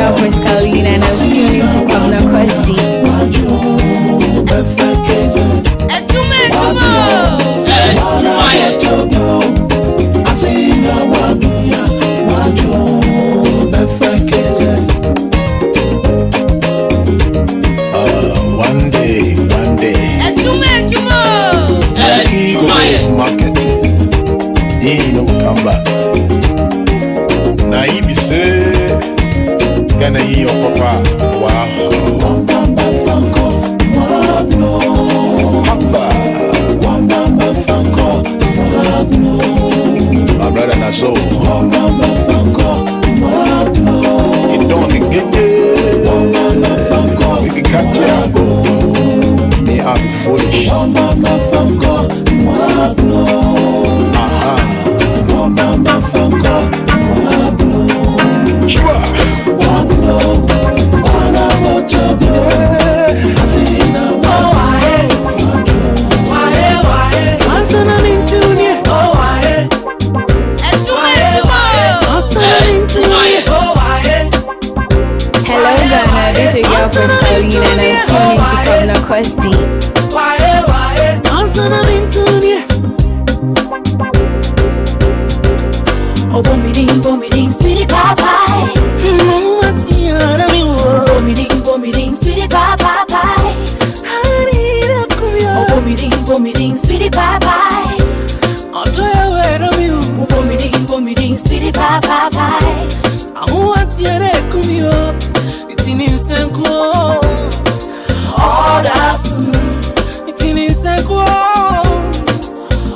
girl Pascaline and I'm tuning to Kwabena Costy. Adwuma One day. Adwuma Market. He no come back. Now he be say, can I hear your papa? Wow. My brother na so. It don't get it. We can catch it and go. Me I be foolish. Hello Ghana, this is your girl Pascaline and I'm tuning to Kwabena Costy. Oh, bombiding, sweetie pie. Bombiding, sweetie pie. Oh, bombiding, sweetie pie. Oh, bombiding, sweetie pie. I want you to come here. It's in instant go. Oh, that's it's in instant go.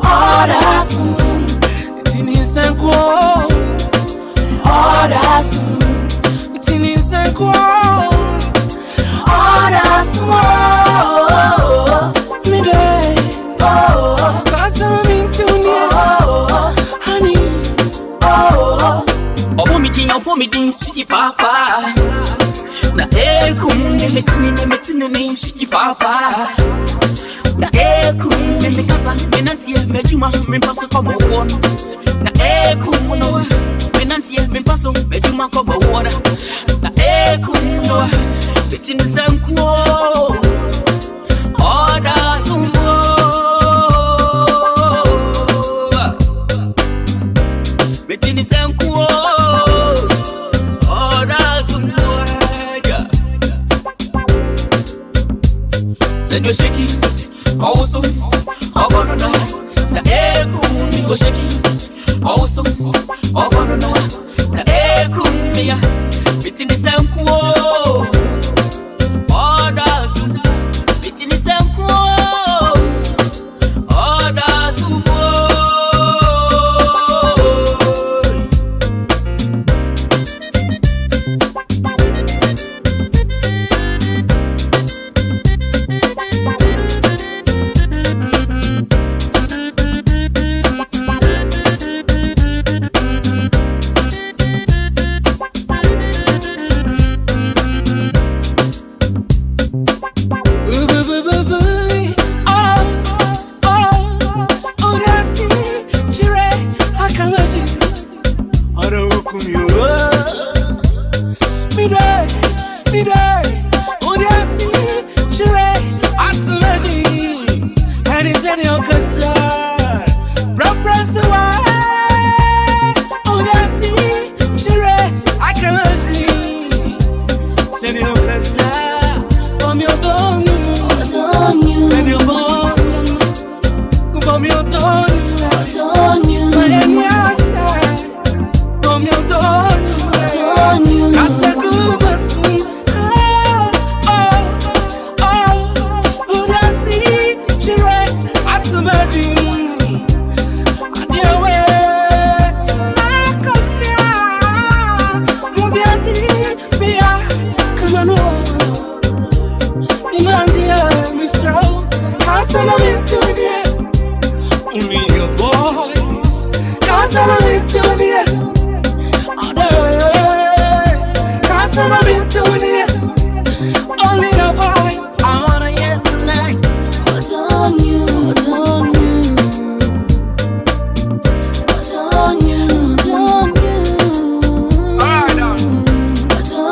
Oh, that's it's in instant go. Oh, that's it's in instant go. Oh, that's me day. Oh, 'cause I'm into you, honey. Oh, bombiding, sweetie papa. Na ekum nemetine sweetie papa. Na ekum nemekasa menantie mejuma mempaso kobo won. Na ekum no menantie mempaso mejuma kobo won. Na ekum no betini sankuo. Oda zumbo. Betini sankuo. Send your shaky, also, I wanna know. The echo, go shaky, also, I wanna know. The echo, me, between the same quo. Orders, between the same quo. Orders,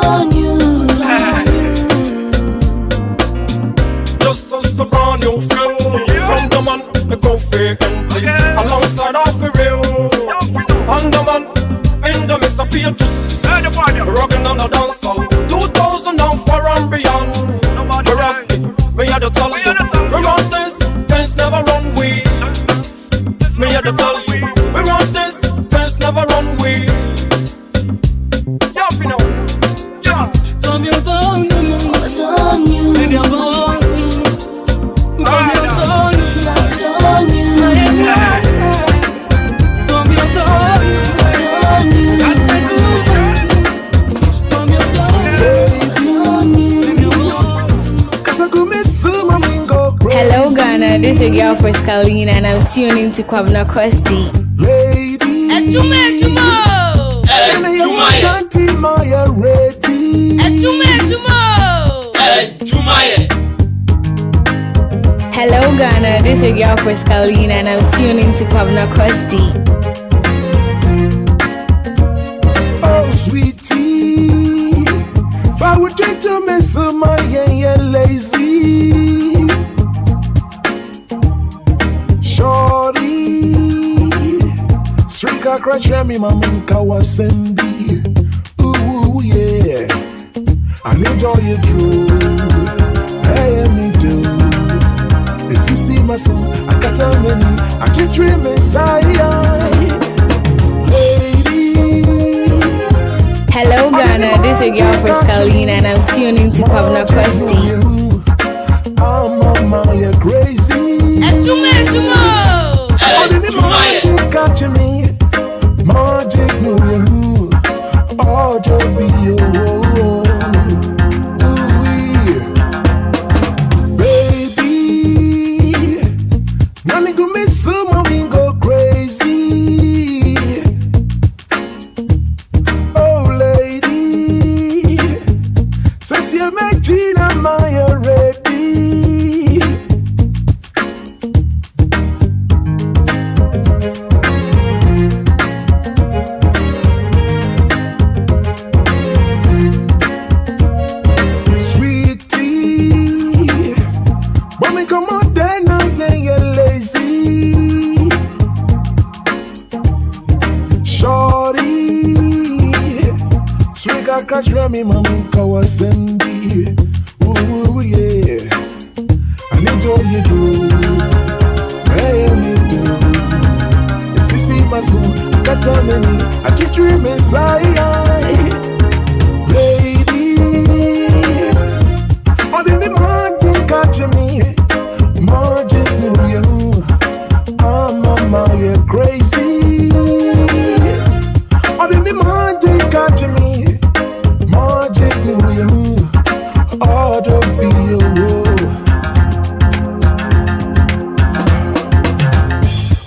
on you. empty. Alongside of the real Underman in the midst of Beatrice, rocking on the dance hall 2004 and beyond. We rusty, we had to tell you, we run this, things never run we. Me had to tell you, we run this, things never run we. You know, yeah. Come here, down, see the ball. Come here, down, come here, down. Hello Ghana, this is your girl Pascaline and I'm tuning to Kwabena Costy. Adwuma Adwuma. Adwuma Adwuma. Adwuma. Hello Ghana, this is your girl Pascaline and I'm tuning to Kwabena Costy. Oh sweetie, if I would try to miss my lazy. Shorty, Shrika crash me maminka wasendi. Ooh yeah, I need all you do. Hey me do. If you see my son, I got a many. I just dream inside. Lady. Hello Ghana, this is your girl Pascaline and I'm tuning to Kwabena Costy. I'm on my crazy. Adwuma Adwuma. Magic catching me, magic no you, oh just be you, baby. Nani go miss someone go crazy. Oh lady, since you make Gina my ready. Catch me, mama, kawasendi. Ooh, yeah. I need all you do. Hey, me do. If you see my son, I got a many. I just dream inside. Lady, all in the magic catch me. Magic no you. I'm on my crazy. All in the magic catch me. Magic no you, all the be you.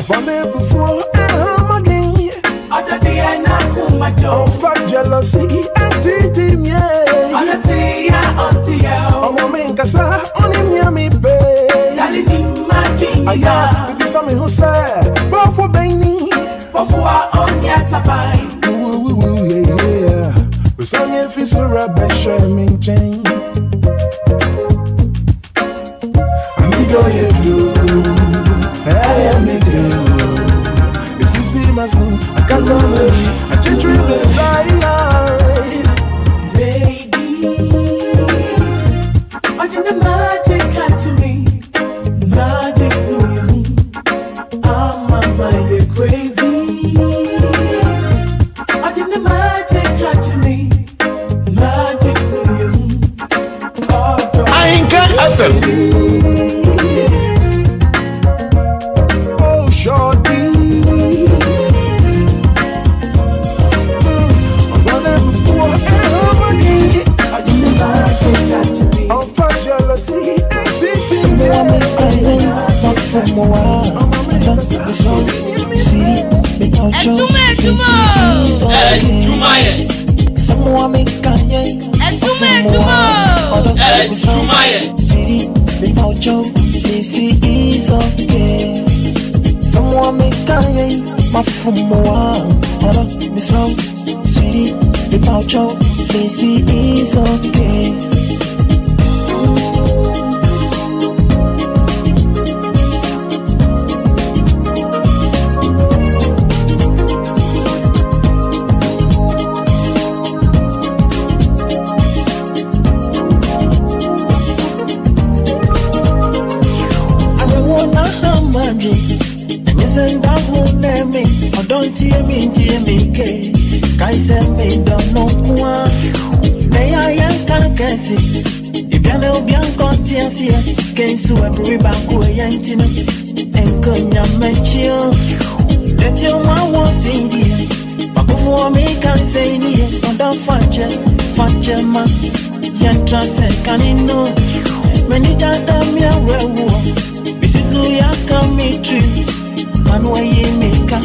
From there before I'm again. Other day I knock on my door. For jealousy and teasing, yeah. Other day I auntie I'm a man, cause I only me babe. Darling, my king. Aya, baby, something who said, but for Benny, before I on yet a buy. Yeah. Some if it's a rubber sherming chain. I need all you do. I am me do. If you see my son, I can't tell me. I just dream inside. Baby, I didn't magic catch me. Magic no you. I'm on my crazy. I didn't magic catch me. Oh, shorty. I'm running before I'm again. I didn't catch me. I'm for jealousy. Someone make I not from a while. Talk to the song, see, without you. Someone make I city, without you, this is okay. Someone make Kanye, my from one. Hold up, this song, city, without you, this is okay. that won't let me. Or don't tear me, K. Kaisa me don't know why. May I can't guess it. If you know Bianco Tiasia, can sue every back way and Konya Machio. That your man was in here. But before me, can't say near. Don't watch it, man. Yan trans can in no. Many damn ya well. This is who ya come me true. Man, why you make up?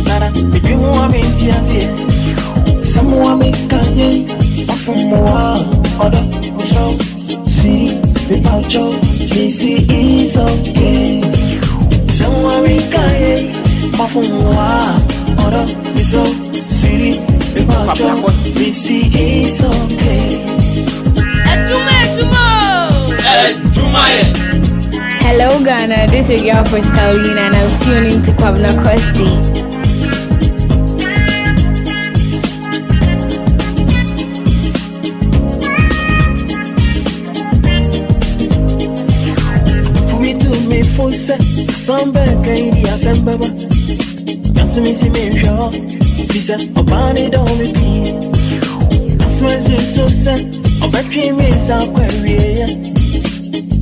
Nara, if you want me to see. Someone make a day from more other so see without your easy is okay. Someone make a day from more other so see without your easy is okay. Adwuma. Hello Ghana, this is your first Pauline and I'm tuning to Kwabena Costy. Some bad lady, I said, Baba. That's me, see me, sure. She said, oh, Bonnie, don't repeat. That's why it's so sad. Oh, but dream is our query.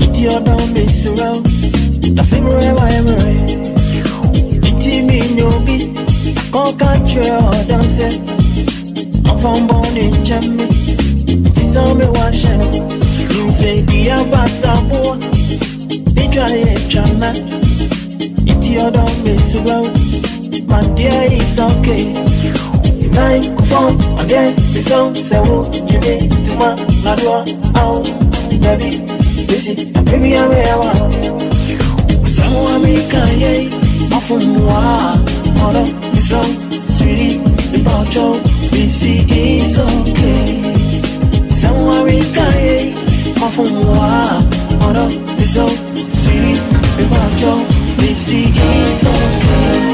It's your down, Miss Row. That's it, wherever I'm right. It's me, no beat. I can't catch you or dance it. I'm from born in Germany. It's on me, washing. You say, the Abba, try it, Chana. It's your dog, Mr. Road. My dear, it's okay. Nine, phone, again, the song, so you need to my Ladua, oh, baby, this is a baby, I'm here. Someone make a yay, off from moi, order, the song, sweetie, the poncho, this is okay. Someone make a yay, off from moi, order, the song. This is okay.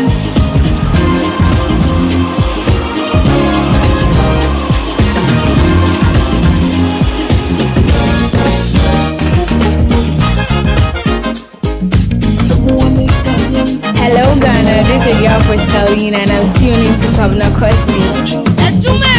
Hello Ghana, this is your first Pauline and I'm tuning to Kwabena Costy. Adwuma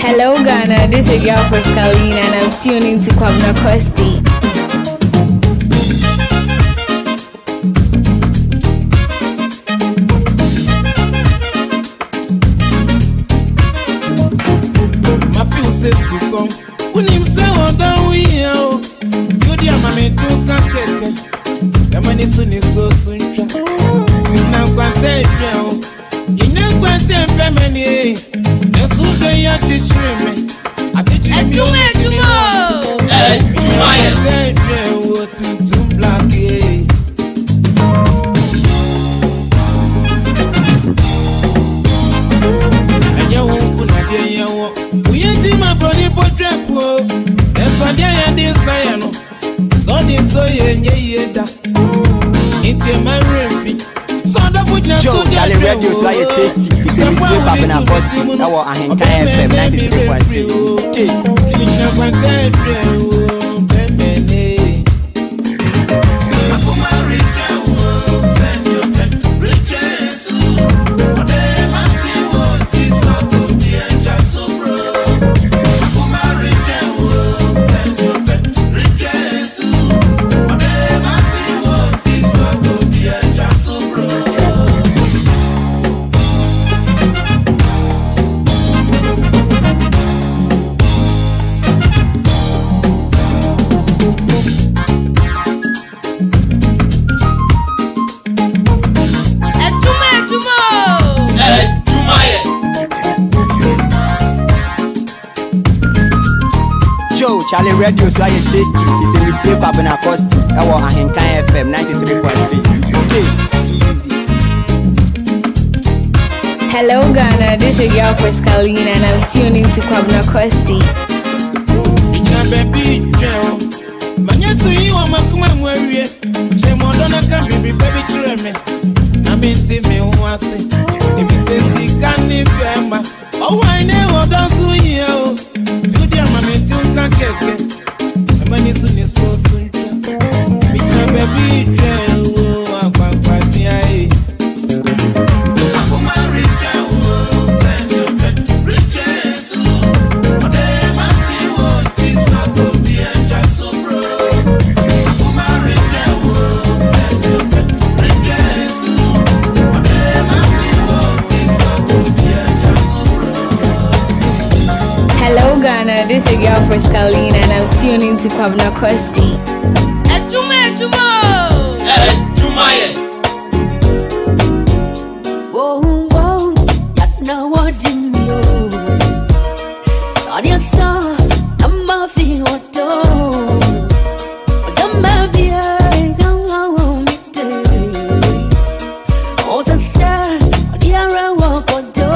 Hello Ghana, this is your first Pauline and I'm tuning to Kwabena Costy. My feel says to come. When him say on down we here, you dear mammy to take. The money soon is so soon. Now can't take you. You know can't take money. That's who they are teaching me. I teach you. Joe, Charlie Radio, so I tasty. It's a bit of Kwabena Costy. Now I hang FM 93.3. Yo, Charlie Radio so I tasty. It's a meeting Kwabena Costy. That was Ahenkan FM 93.3. Easy. Hello Ghana, this is your girl Pascaline and I'm tuning to Kwabena Costy. Baby girl, manya so you are my come worry. Je mo dona can be baby treme. Na me ti me want say. If you say si can if you oh I never done so here. Do dia mama ti unka keke. Mani so ni so sweet. Me baby girl, oh akwakwati ai. Hello Ghana, this is your girl Pascaline and I'm tuning to Kwabena Costy. Adwuma Adwuma. Adwuma ye. Whoa, whoa, yat na wadin yo. Sadia sa, amma fi wato. Odama biya, gawa mite. Oza sa, adiara wakodo.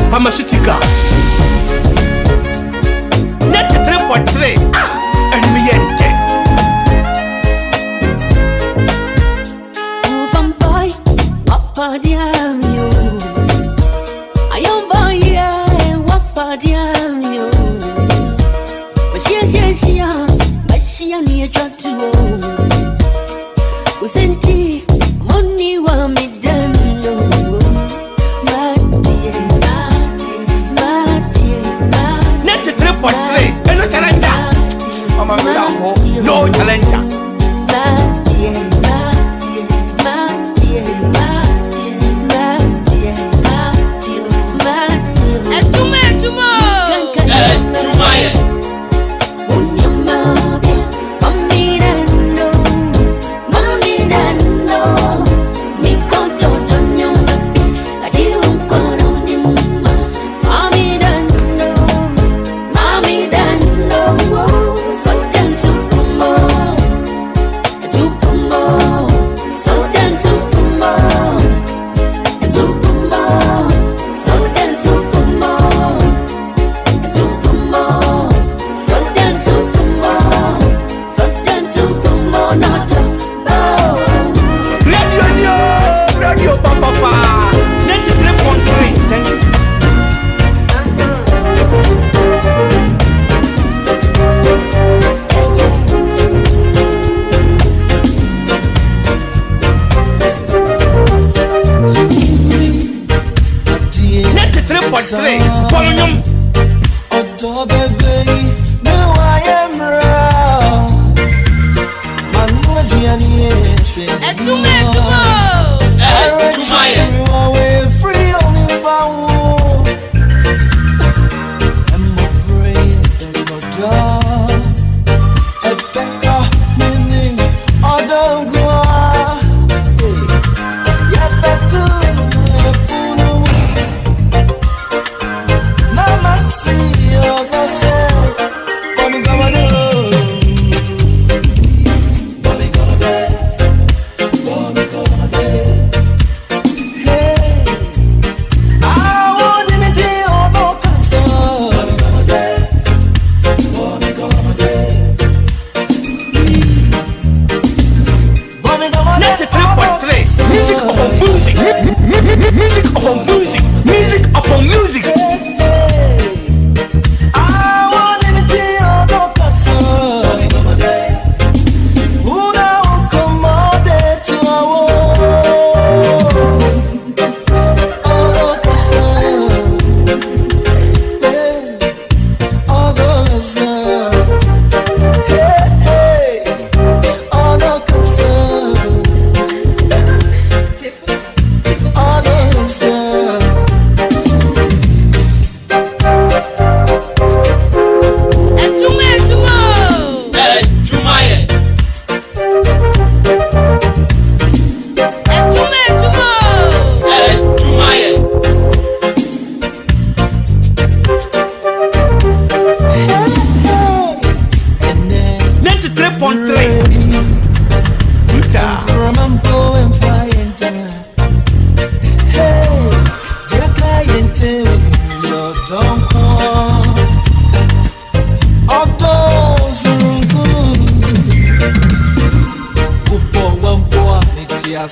Pharmaceuticals. Net 3.3 and miente. Vampire, wapa diamio. Ayomba ye, wapa diamio. Mashia ni atatu. Usenti, money wa midano. No challenger. Adwuma Adwuma. Adwuma ye. Oh baby, no I am raw. Manu Gianni, Adwuma Adwuma. Adwuma ye. away free only bound. I'm afraid that your job, a better meaning, I don't go. Yeah, better. See yourself, but me come on. But me gonna get, but me gonna get. Hey.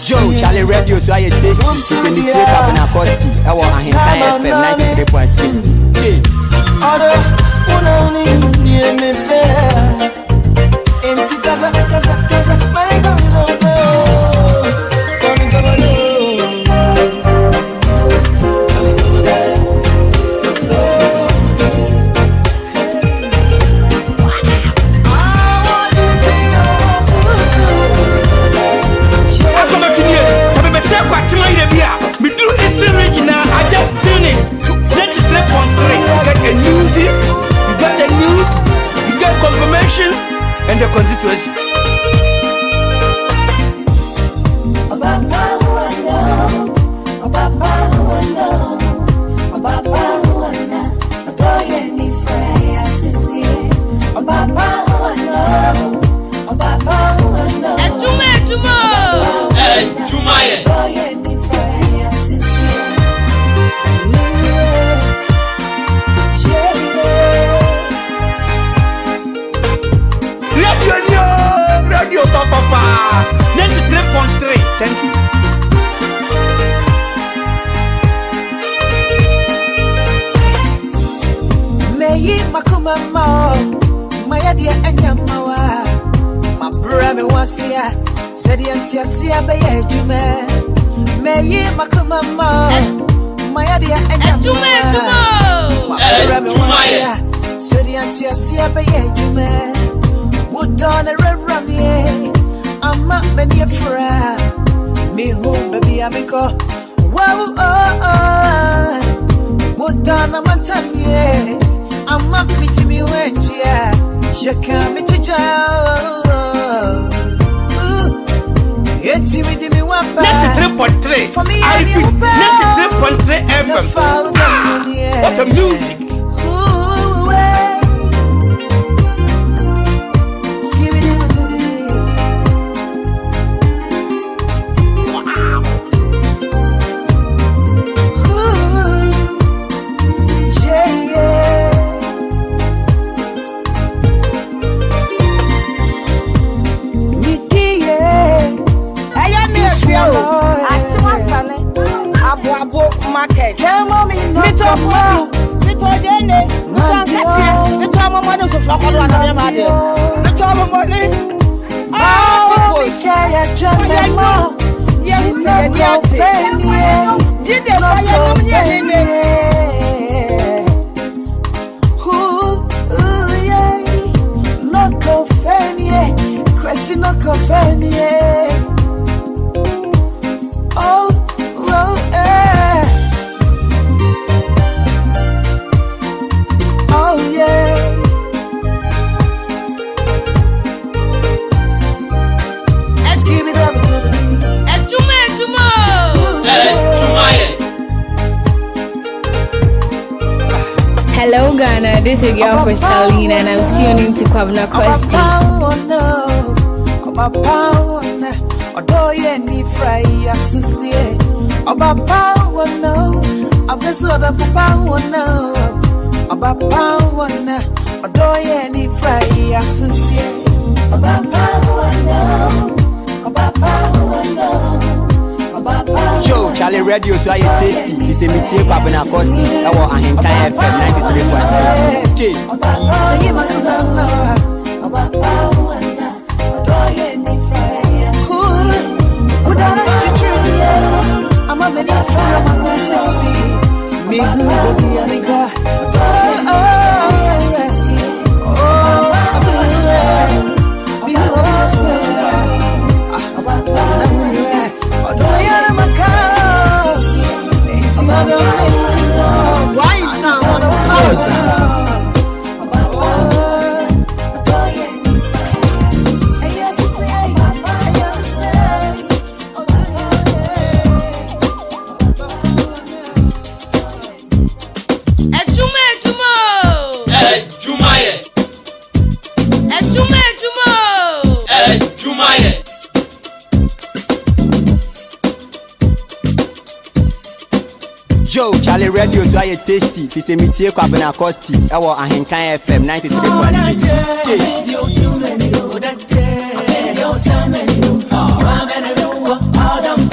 Joe, Charlie Radio, so I taste this in the Kwabena Costy. I want FM 93.3. Other one only near me there. In Tikaza, my God, and the constituency. Thank you. May makuma ma, my idea and yamawa. My brother was here, said the Antia by Jume. May makuma ma, my idea and yamawa. My brother was here, said the Antia by Jume. Would on a red I'm not many a friend. Me home, baby, I make a wow, what done a matanye? I'm not me Jimmy Wendy, she can't be teacher. It's with me one bag. 93.3 for me, I repeat 93.3 FM. What a music! Hello Ghana, this is your girl Crystalline and I'm tuning to Kwabena Costy. Joe, Charlie Radio, so I tasty. It's a meeting Kwabena Costy. I want FM Adwuma Joe, Charlie Radio, so I tasty. It's a meeting Kwabena Costy. I want FM 93.3.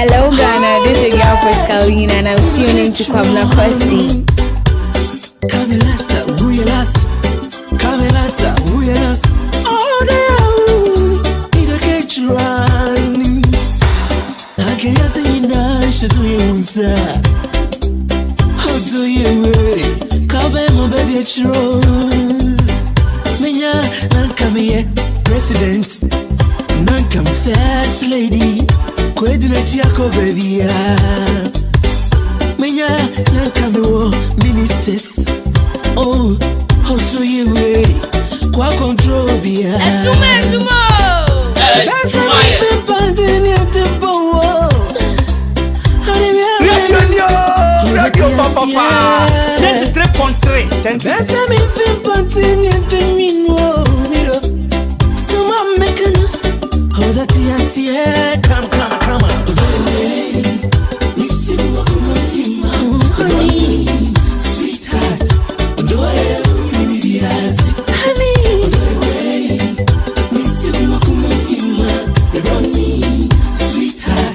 Hello Ghana, this is your girl Pascaline and I'm tuning to Kwabena Costy. Come last, who you last? Come last, who you last? Oh no, it a catch run. I can't say no, she do you sir. How do you worry? Come and obey the truth. Menya, come here, president. Come first lady. Kwedineti yako baby ya Menya nakamewo ministers Oh, how do you way Kwa control biya Adwuma That's how I feel Pandini at the bow Radio Papa 93.3 That's how I feel Pandini at the minwo Suma mekana Hold that yeah, come honey, sweetheart,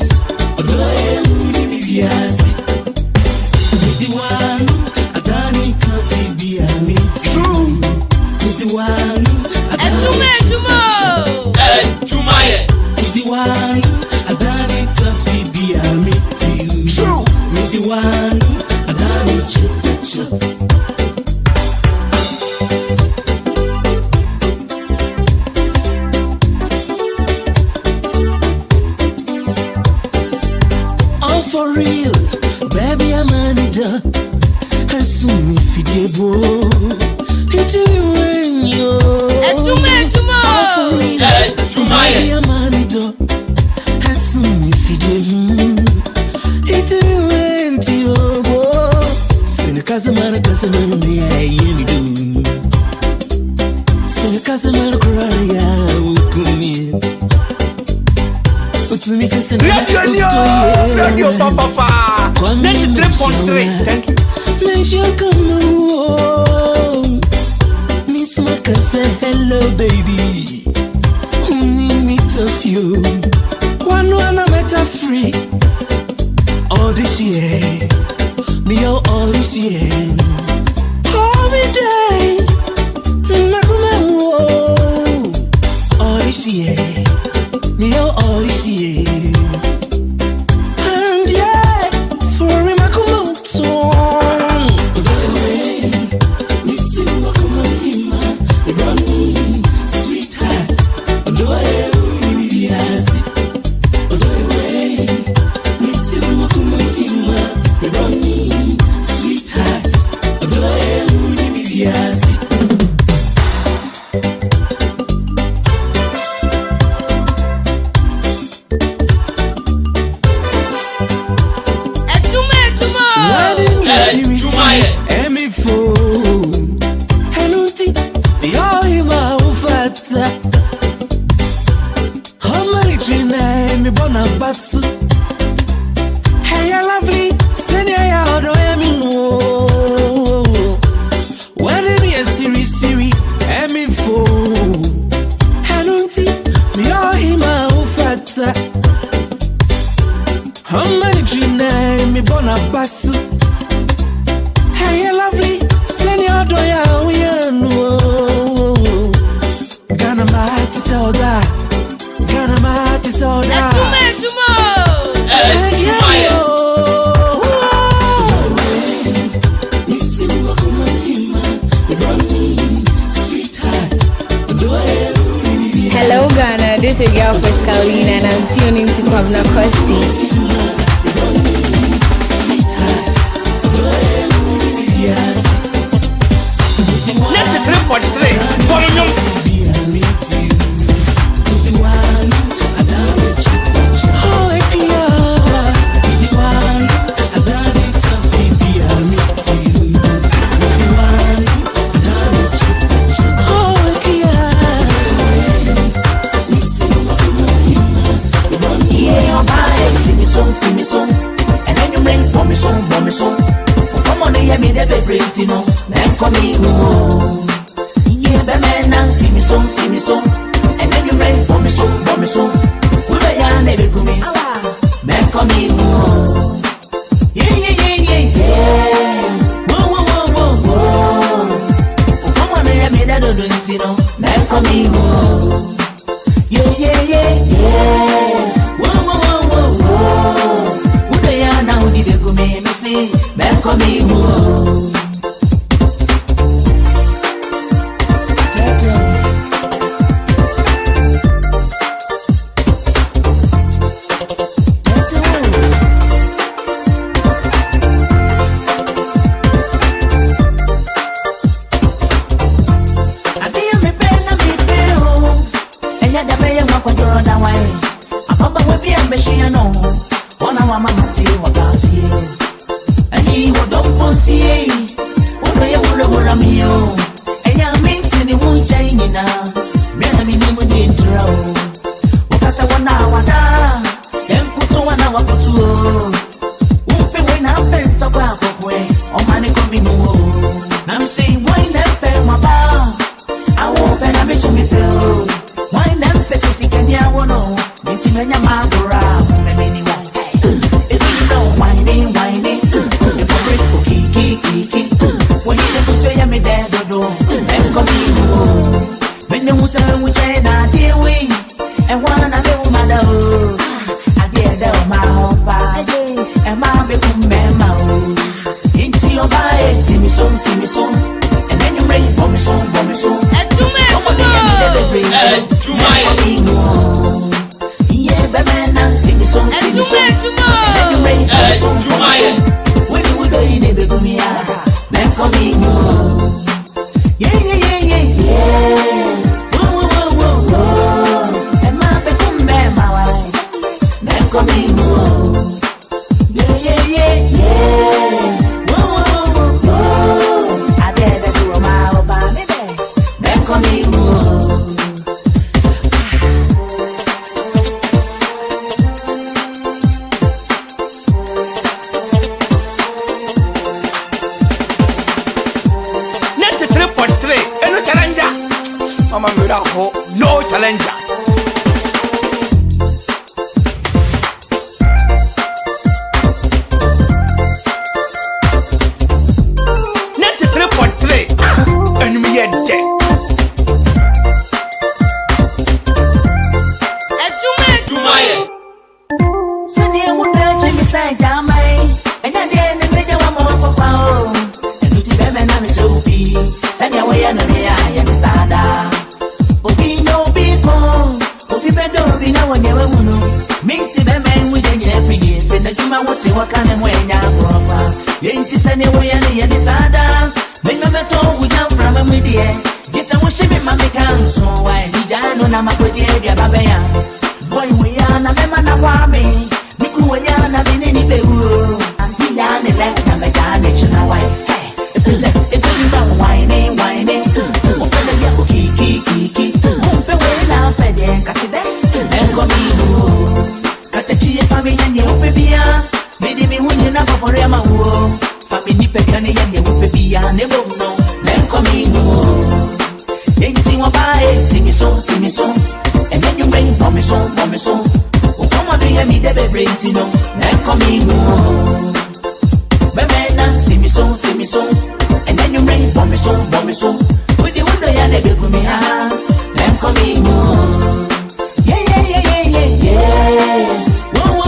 Oh, for real, baby, I'm under. Assume if you it's when you Adwuma Oh, for real, baby, I'm under. Assume if you Oh, Papa. 93.3. Thank you. Miss Maka say hello, baby. Meet of you. One I met a free. All this year. Me all this year. Holiday. All this year. Me all this year. And yeah, for him I come out so. Hey, lovely, send your out of me. What if you Siri, Emmy phone? Hanunti, me all him out fat. How many dream name me born a bus? Hey, lovely, send your out of me. Gonna my soda, gonna my soda. Hello Ghana, this is your girl Carolina and I'm tuning to Kwabena Costy. 93.3. Volume. See me so, and then you bring for me so. Come on, hear me, they break, you know. Then come me home. Yeah, the man now see me so, and then you bring for me so. Who they are, never come in. Then come me home. Yeah. Whoa. Come on, hear me, they don't, you know. Then come me home. Yeah. Back on me, whoa. And one I do my dog, I get down my whole body. ti wakane mwenya propa. Yenti sani wayani yani sada. Menga meto ujam from midie. Jisa wushibi mami kanso. Why hijano na makwedi ya babeya. Boy wayana mema na wame. Niku wayana binini behu. Hijane leka mejane chuna wai. If you don't whine. Open the yako kiki. Umpe wela pede katide. Engo mihu. Katechie familia nye upe bia. Midi mi hunye na bafore ya mahuo. Family pekane ya nye upe bia. Nebo no. Engo mihu. Yenti wabae. Sing so. And then you bring for me so. Ukoma do ya mi debe breti no. Engo mihu. Bemena, see me so. And then you bring for me so. With the window ya nebe gumi ha. Then come in home. Yeah. Whoa.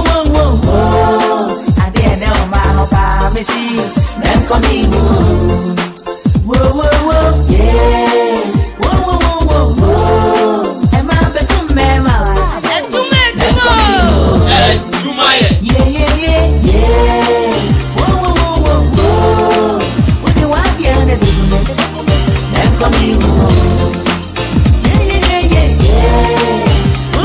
I didn't know my hope me see. Then come in home. Whoa. Yeah. Whoa. Am I better mema? Adwuma Yeah. Coming home. Yeah. Oh,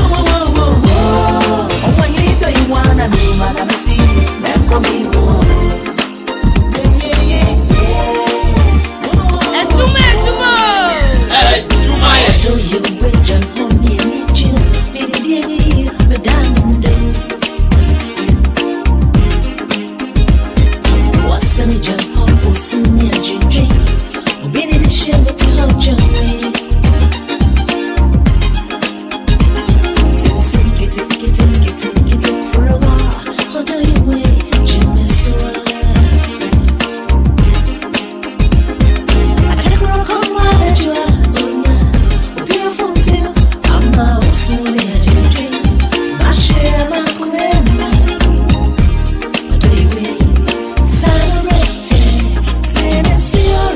when you wanna be, madam, see them coming home. Yeah. Adwuma So you wait on me, you madam. What's any jump for soon, you been in the shell with the whole journey. Get it for a while. How do you wait? Jimmy Swell. I take a rock on while you are. Be a fountain. I'm not soon in a dream. My share, my grandma. How do you wait? Celebrate. Say it's your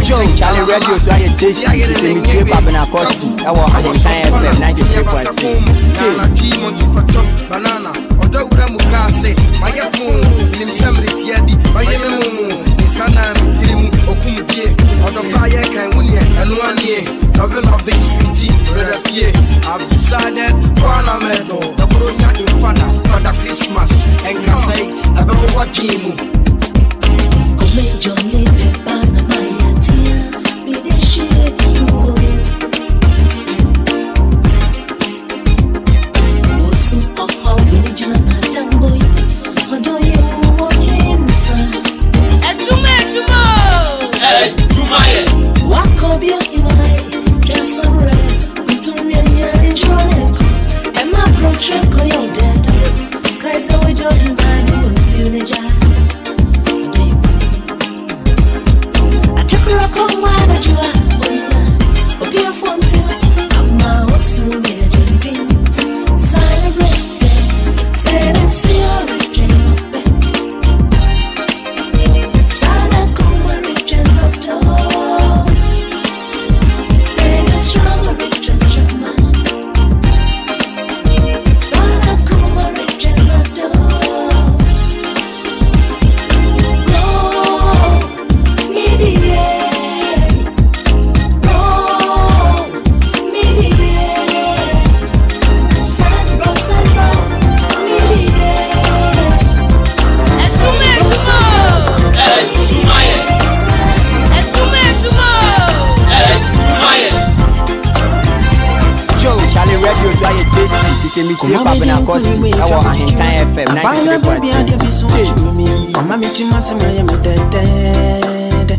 Joe, Charlie Radio, so I tasty. It's a Kwabena Costy. I was on FM 93.3. Banana, or Dora Mukase, my phone, in some Retiabi, my Sana Tilim Okumdi, or the fire can win and one year. Novel of it, sweetie, Redafie. I've decided Parliament, the Brunia in Fana for the Christmas and Casay, I don't know what team. Kwabena Costy, I want Ahinkan FM 93.3. Mama Timasi, my dead.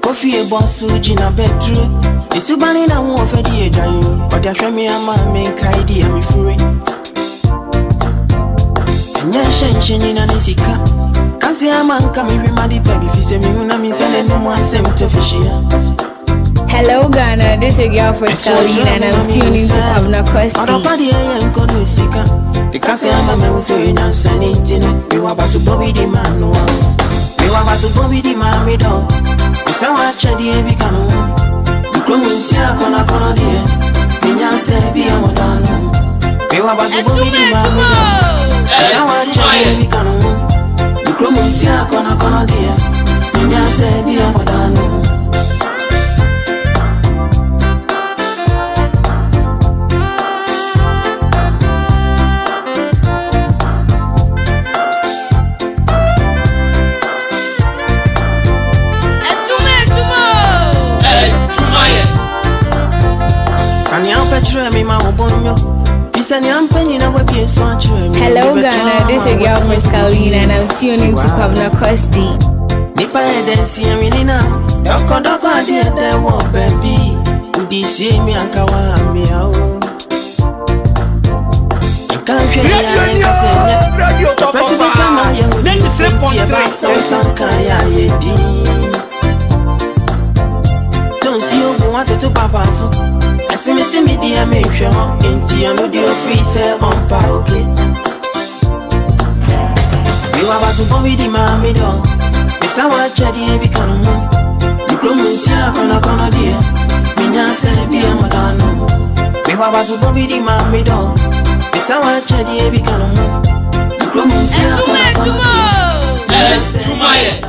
Coffee a boss, Gina bedroom. It's a banning and war for the age, but the family and my main Kaidi and me free. And yes, shenshing in an easy car. Kasi a man coming with my baby, if he's a me, telling no one sent to fish here. Hello Ghana, this is your girl for Stalin and I'm tuning to Kwabena Costy. Because I'm a man who's saying I'm sending it. We were about to Bobby the man. We were about to Bobby the man. We don't. It's how much I did become. You come and see a corner dear. We now say, be a modern. We were about to Bobby the man. We don't. It's how much I did become. You come and see a corner dear. We now say, be a modern. Hello Ghana, this is your girl for Stalin and I'm tuning to Kwabena Costy. Nipa edensi amini na doko adie de wo baby ndisi mi ankawa mi awo nkanhwe ya nkasenya radio papa kama ya 93.3 sanka ya yedi tonsi ogun wa to papa so asimisi dia me hwe ho enti ano de ofri se on pa okay we wa ba to bombi di mami do esa wa chadi bi kanu you promise ya kona dia minya se bi amadano we wa ba to bombi di mami do esa wa chadi bi kanu you promise ya kona dia Tumaye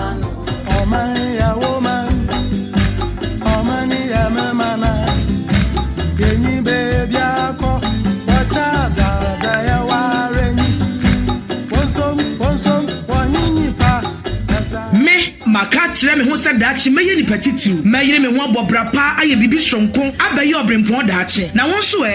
maka kire me ho se daachi meye ni petitiu meyire me ho abobra pa aye bibi sonko abaye obrempon daachi na won so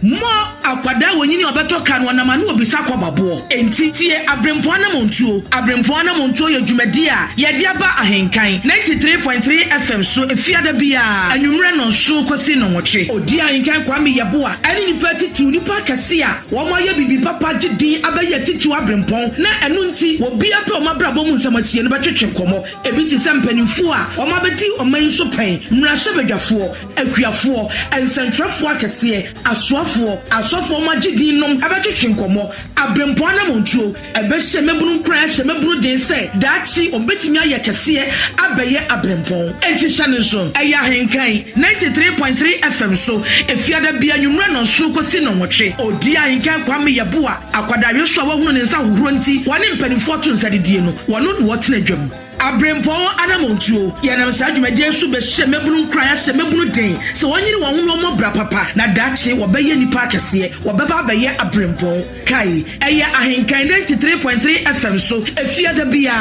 mo akwada wonyini obeto kan wonama na obisa kwababo enti tie abrempon na montuo ye dwumadi a ye de aba ahenkan 93.3 FM so efiada bia anwumre no so kwasi no nwoche odi ahenkan kwa me yebo a ani ni petitiu ni pa kase a wo mo ye bibi papa gidi abaye titiu abrempon na enu nti obi ape o mabrabo mu nsamatie no betwetwe komo ebi ti sempanimfu a o mabeti o man so pen mrahye bedwafo akuafo ensentwafo akase asoa Amanfo asofo magidi nom abetwetwe nkomo abrempo anamontuo ebehye mebunu nkran hye mebunu den se daachi obetimi aye kese abeye abrempo enti hyane nso eya henkan 93.3 FM so efiada bia nwumra no so kosi no nwotwe odi ahenkan kwame yeboa akwadawye so awahunu ne nsa hohoro nti wane mpanifo to nsadedie no wono no wotena dwam abrempo anamontuo yanam sa adwumaje so behye mebunu nkran hye mebunu den se wonyiri won no mo bra papa na daachi wobeye nipa kese wobeba abeye abrempo kai eya ahenkan 93.3 FM so efiada bia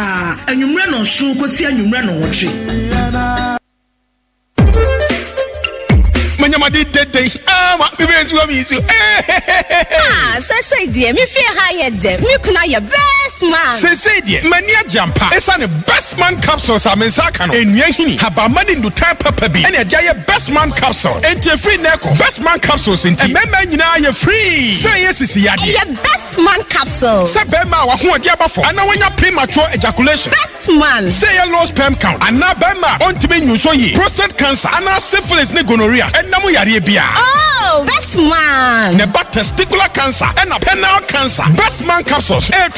anwumra no so kosi anwumra no nwotwe Manyama did that day. Say dear, me fear higher them. Me kuna your best man. Say dear, mania jumper. It's an best man capsules. I'm in Sakano. And Yahini, Habamani do type papa be. And a giant best man capsule. And a free neko. Best man capsules in tea. And you're free. Say yes, is your best man capsule. Say Bema, who are for. And now when you're premature ejaculation. Best man. Say a low sperm count. And now Bema, on to me, you show ye. Prostate cancer. And now syphilis, gonorrhea. Oh, best man. Neba testicular cancer and a penile cancer. Best man capsules. And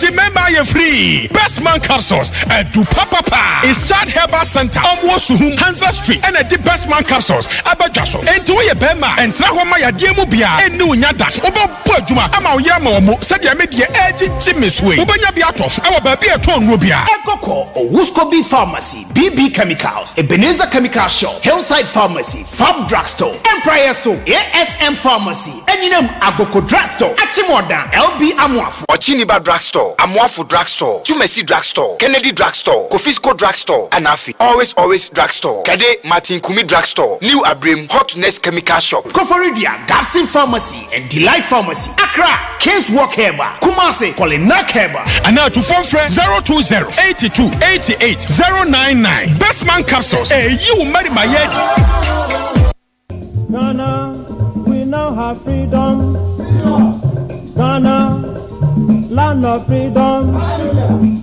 remember you're free. Best man capsules. Do papa is Chad Herbal Center. Almost Hansa Street. And a best man capsules. Abajaso. And to your Bema and Trahoma ya Diemubia. And no Yada. Oba Pojuma. Ama Yamo said ya media edge Jimmy's way. Ubanya Biato. Our baby a ton Rubia. Ekoko. Owuskobi Pharmacy. BB Chemicals. Ebenezer Chemical Shop. Hillside Pharmacy. Fab Drugstore, Empire So, ASM Pharmacy, Eninum Aboko Drugstore, Achimoda, LB Amwafu, Ochiniba Drugstore, Amwafu Drugstore, Tumesi Drugstore, Kennedy Drugstore, Kofisco Drugstore, Anafi, Always Drugstore, Kade Martin Kumi Drugstore, New Abrim, Hotness Chemical Shop, Koforidia, Gapsin Pharmacy, and Delight Pharmacy, Accra, Case Walk Heba, Kumase, Kolinak Heba, and now to phone friend 020-8288-099. Best man capsules. Hey, you marry my head. Ghana, we now have freedom. Ghana, land of freedom.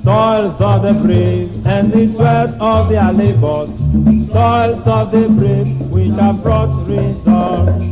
Toils of the brave and the sweat of their labors. Toils of the brave which have brought results.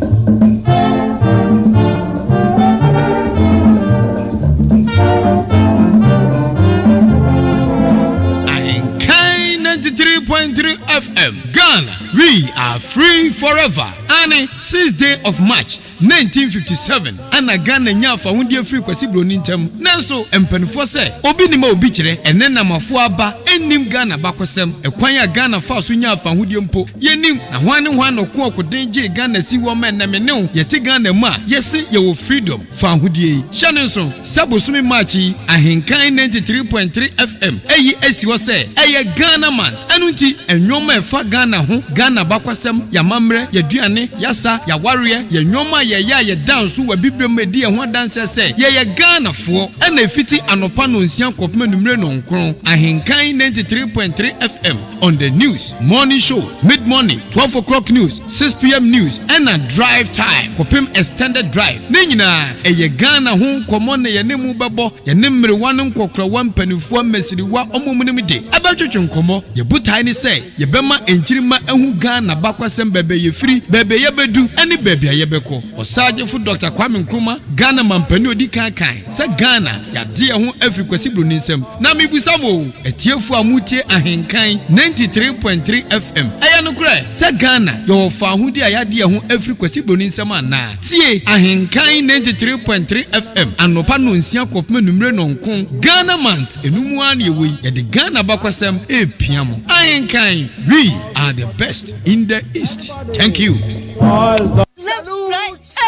Ahinkai 93.3 FM Ghana, we are free forever. Ane 6th day of March 1957 ana Ghana nyafa hundie free kwasi broni ntem nanso empanifo se obi nima obi kire ene namafo aba enim Ghana bakosem ekwan ya Ghana fa so nyafa hundie mpo yenim na hwane hwane ko okoden je Ghana si wo men na menew yete Ghana mu a yesi ye wo freedom fa hundie hyane so sabosumi March ahinkan 93.3 FM eyi esi wo se eye Ghana man anunti enwoma efa Ghana ho Ghana bakosem ya mamre ya duane yasa ya warrior ya nyoma ya dance wa bibre medi ho dance se ye Ghana fo na efiti anopa no nsia kopme numre no nkron ahinkan 93.3 FM on the news morning show mid morning 12 o'clock news 6 p.m. news and a drive time kopem extended drive ne nyina ye Ghana ho komo na ye nemu bebo ye nemre wan nkokra wan panifo mesiriwa omomunim de abatwetwe nkomo ye butai ni se ye bema enchirima ehu Ghana bakwasem bebe ye free bebe ye bedu ani bebe ye beko osaje fu Dr. Kwame Nkrumah Ghana mampani odi kan se Ghana ya de ho Afrikwasi broni nsem na mibusamo etiefu amutie ahinkan 93.3 FM aya no kure se Ghana yo fa ahudi aya de ho Afrikwasi broni nsem ana tie ahinkan 93.3 FM anopa no nsia kopme numre no nkon Ghana month enumu an yewe ye de Ghana bakwasem epiamo ahinkan we are the best in the east. Thank you.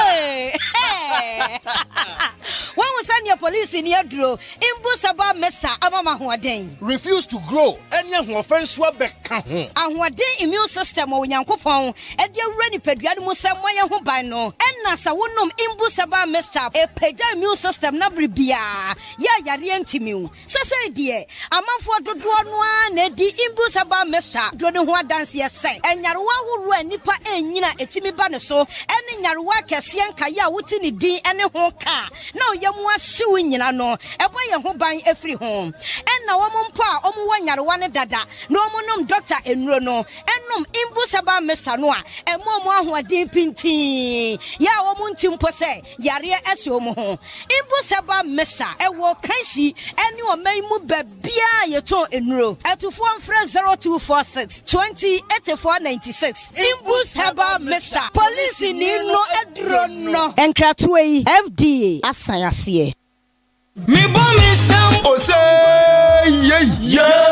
Hey. When we send your police in your draw, Imbusaba Mesa Amama Huaden. Refuse to grow, and young offense Wabek. And what day immune system or Yankopon, and your ready pediatric somewhere who by no, and Nasa wonum Imbusaba Mesa, a peja immune system nabribia. Ya Yarientimu. Say, dear, a month for the one, the Imbusaba Mesa, don't know what dance yes, and Yarwa who ran Nipa and Yina etimi banaso, and in Yarwa Kasian Kaya Wutini D. pintin ene ho ka na oyemu ahyew nyina no ebo ye ho ban afiri ho enna wo mpo a omu wanyarewa ne dada na omunum doctor enuro no enum imbu saba mesa no a emomu ahoden pintin ya wo mu ntimpo se yare ese omu ho imbu saba mesa ewo kansi ene o maimu babia yeton enuro etufo mfre 0246 208496 imbu saba mesa police ni no edrono enkratwe FDA asayase me bo me sam o say yeah.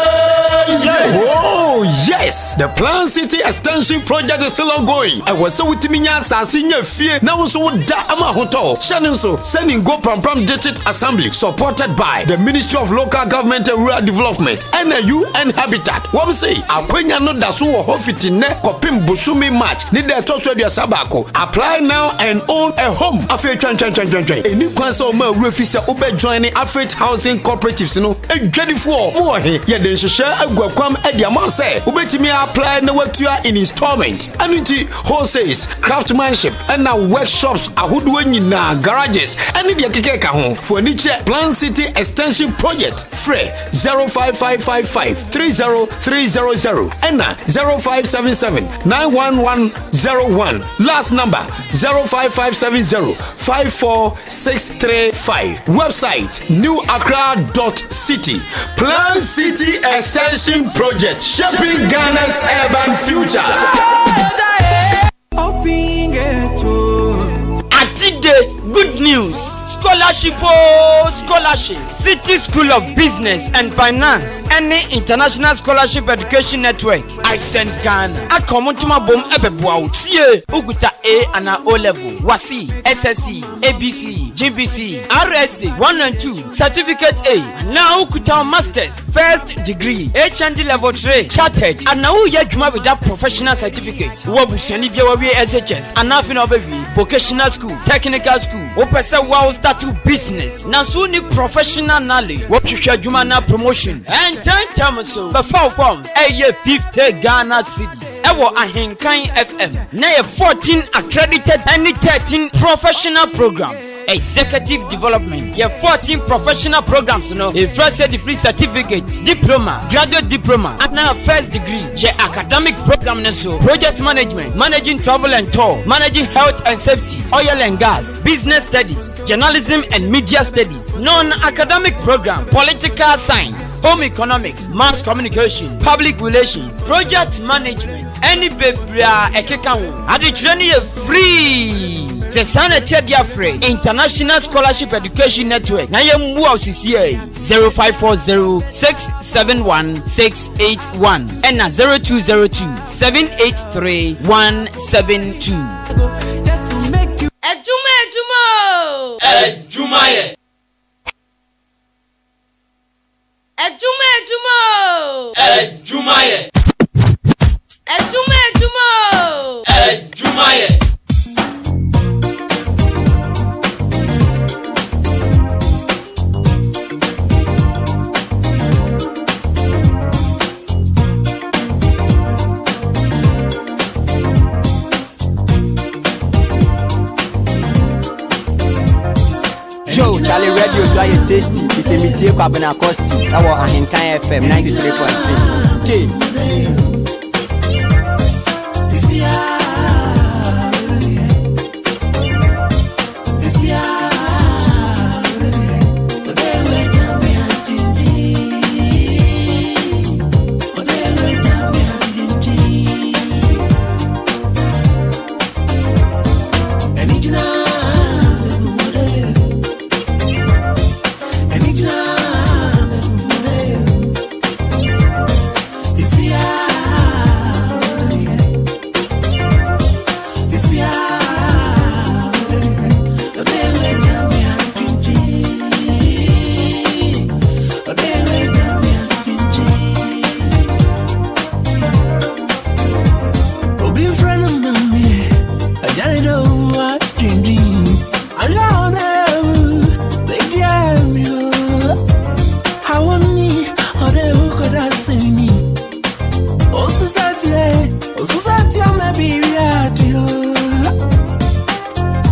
Oh yes, the Plan City Extension Project is still ongoing. I was so with me senior fear now so da ama hoto shanin so sending go pram district assembly supported by the Ministry of Local Government and Rural Development and UN Habitat. What say akwenya no da so ho fiti ne kopim busumi match need the to so dia sabako apply now and own a home afi twan eni kwan so ma refisa obe join Afrit Housing Cooperatives no edwadifo mo he ye den hwehwe agwakwam adiama say ubetimi apply na watua in installment anunti wholesales craftsmanship and na workshops ahodo nyina garages and the keke ka ho for niche Plan City Extension Project free 05555 30300 and 0577 91101 last number 05570 54635 website newaccra.city. Plan City Extension Project shaping Ghana's urban future. Atide, good news. Scholarship. City School of Business and Finance. Any international scholarship education network. I send Ghana. A commontuma bom ebebwa tie. Uguta A and O level. Wasi, SSC, ABC, GBC, RSC 1 and 2. Certificate A. Now ukuta masters, first degree, HND level 3, chartered. And now you juma with that professional certificate. Wabu seni biya wabi SHS. And now fino baby vocational school, technical school. Opesa wow start to business. Na suni professional knowledge. Wapishwa juma na promotion. And 10 times so. Before forms. Eye 50 Ghana cities. Ewo Ahinkai FM. Na 14 accredited and 13 professional programs. Executive development. 14 professional programs. No. A first degree certificate, diploma, graduate diploma, and now first degree. Academic program so. Project management, managing travel and tour, managing health and safety, oil and gas, business studies, journalism and media studies, non-academic program, political science, home economics, mass communication, public relations, project management, any bebra ekekawo. Adi training free. Se sana dia free. International Scholarship Education Network. Na yembu CCA 0540-671-681 and 0202-783-172. Adwuma Joe, Charlie Radio, so I tasty. It's a meteor Kwabena Costy. That was Ahinkai FM 93.3.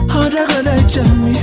How they gonna jam me?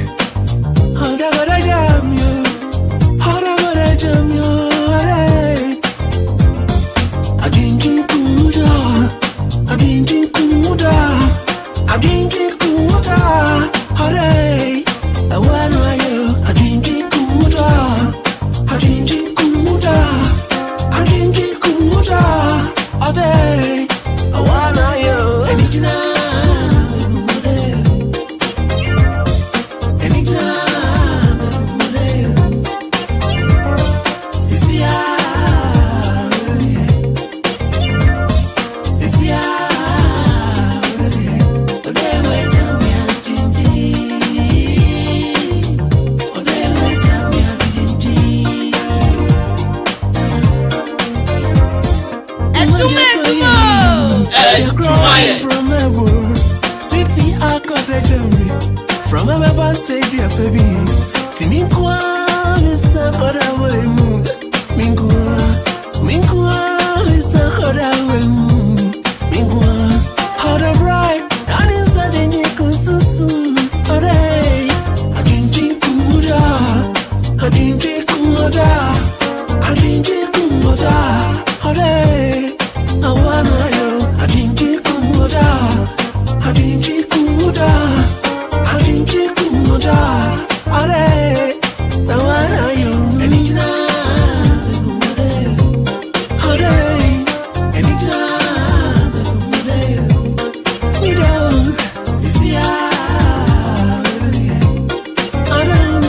From a baba savior, baby. Timinkwa, Mr. Kodawe, Minkwa, Mr. Kodawe, Minkwa, how the bright, and inside the Nikususu, Ode, I didn't drink Kuda, I didn't drink Kuda, I didn't drink Kuda, Ode, I wanna you, I didn't drink Kuda, I didn't drink Kuda. I didn't get good, are the one are you? And it's not good, and it's not good. We don't see I don't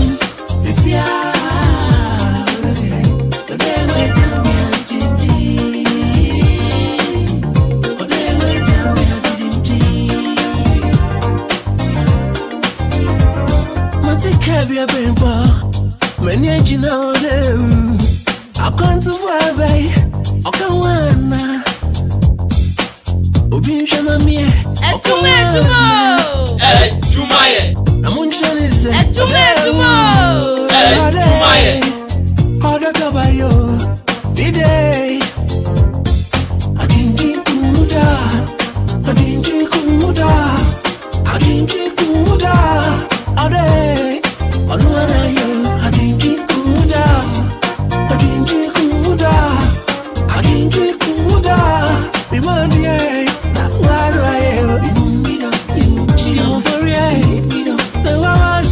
see the day we tell me I didn't the day we tell me I didn't Take your paper, many engine out there. I can't survive, I can't wanna. Obi Shama me, Adwuma, I'm on Chinese, Adwuma, how the cabayo, did they? I didn't get good, I didn't get good, I didn't get good, are they? I didn't get good, I didn't get good, I didn't get good. We want the why do I have? She over here. The was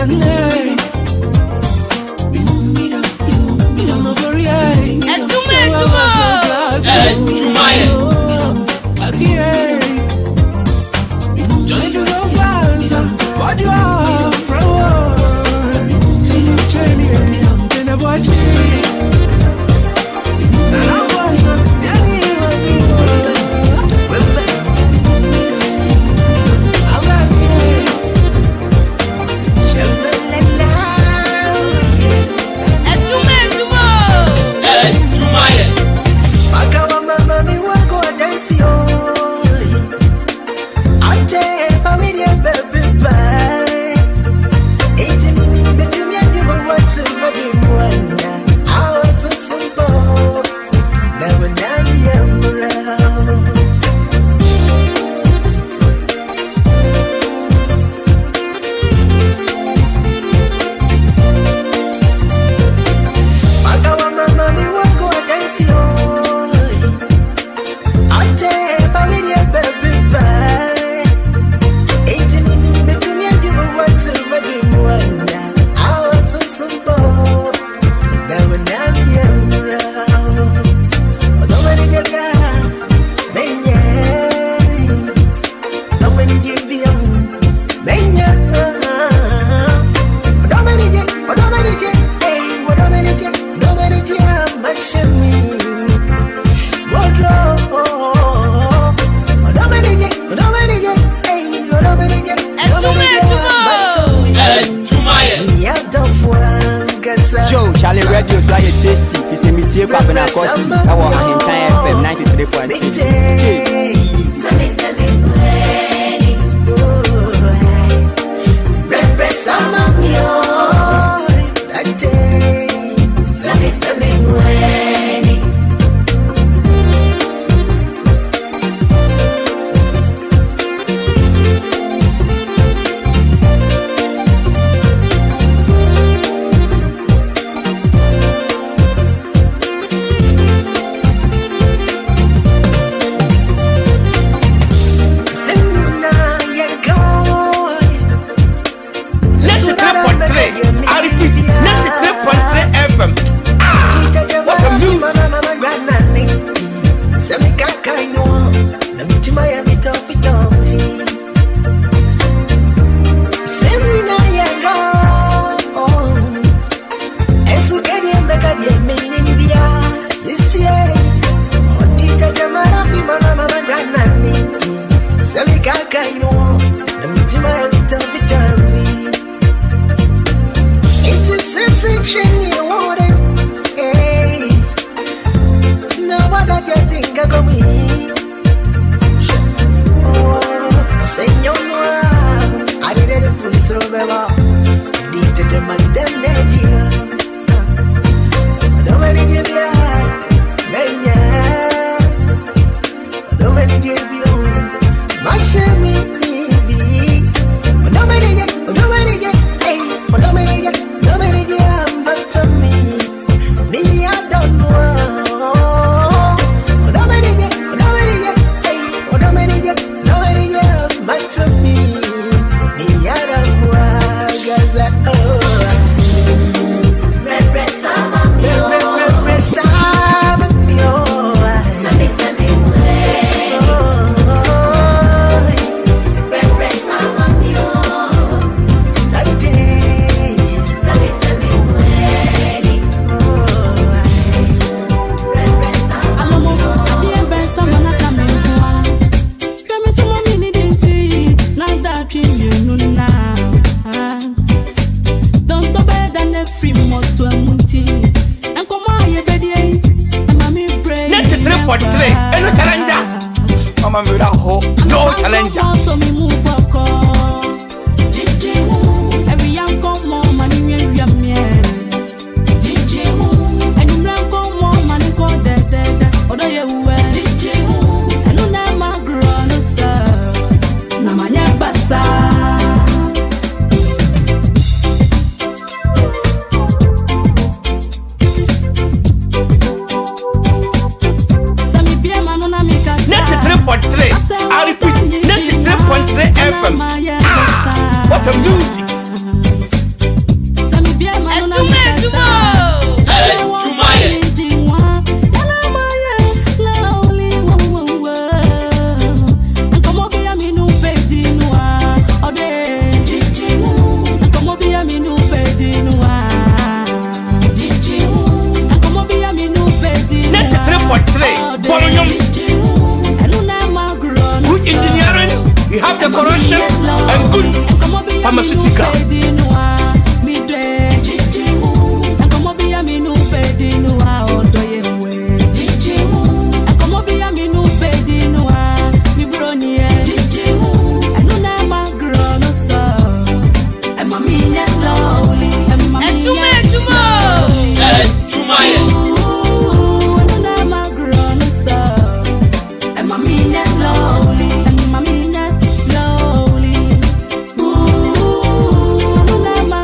Nane. We don't over here. And to Johnny is outside. What you are from? Jenny, in a watch. And I was Jenny. Joe, Charlie Radio, so I tasty. It's a meteor Kwabena Costy. I want FM 93.3. what I think I go me. Señor, I did it for this room. Did to the man, them nature. Don't let it give you. Don't let it give you. My shame, baby. Don't let it get, don't let it get. Hey, don't let it get, don't let it get. But to me, I don't know. Don't let it get, don't let it get. Hey, don't let it get, don't let it get. But to me, I don't know. Cause no challenger. I repeat, 93.3 FM. What a music! We have decoration and good pharmaceutical. Mama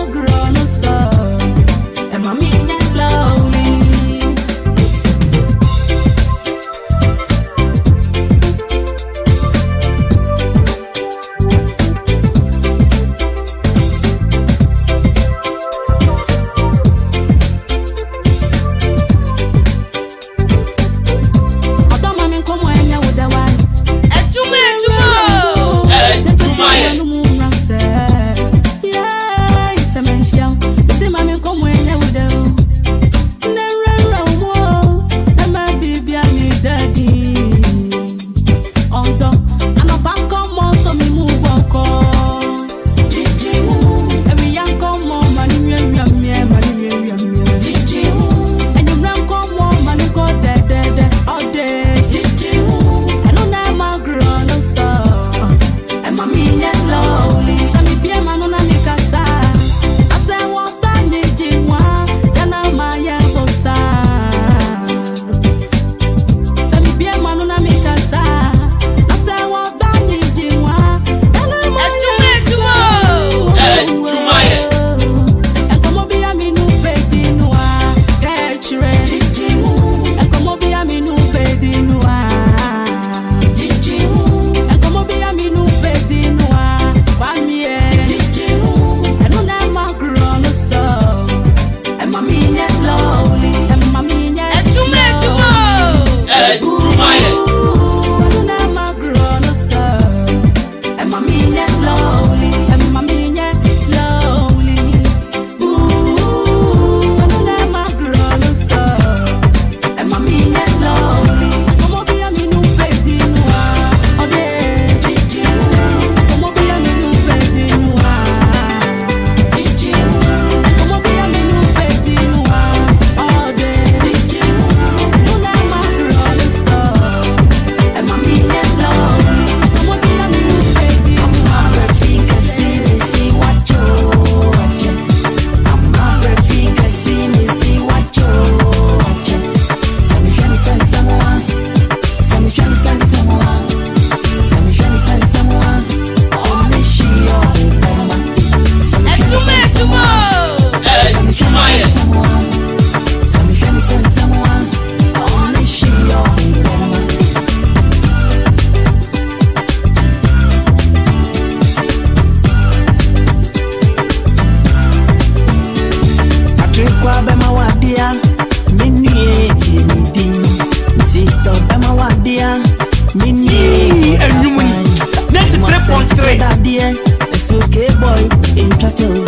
Mini and you win. 93.3. It's okay, boy. In cattle.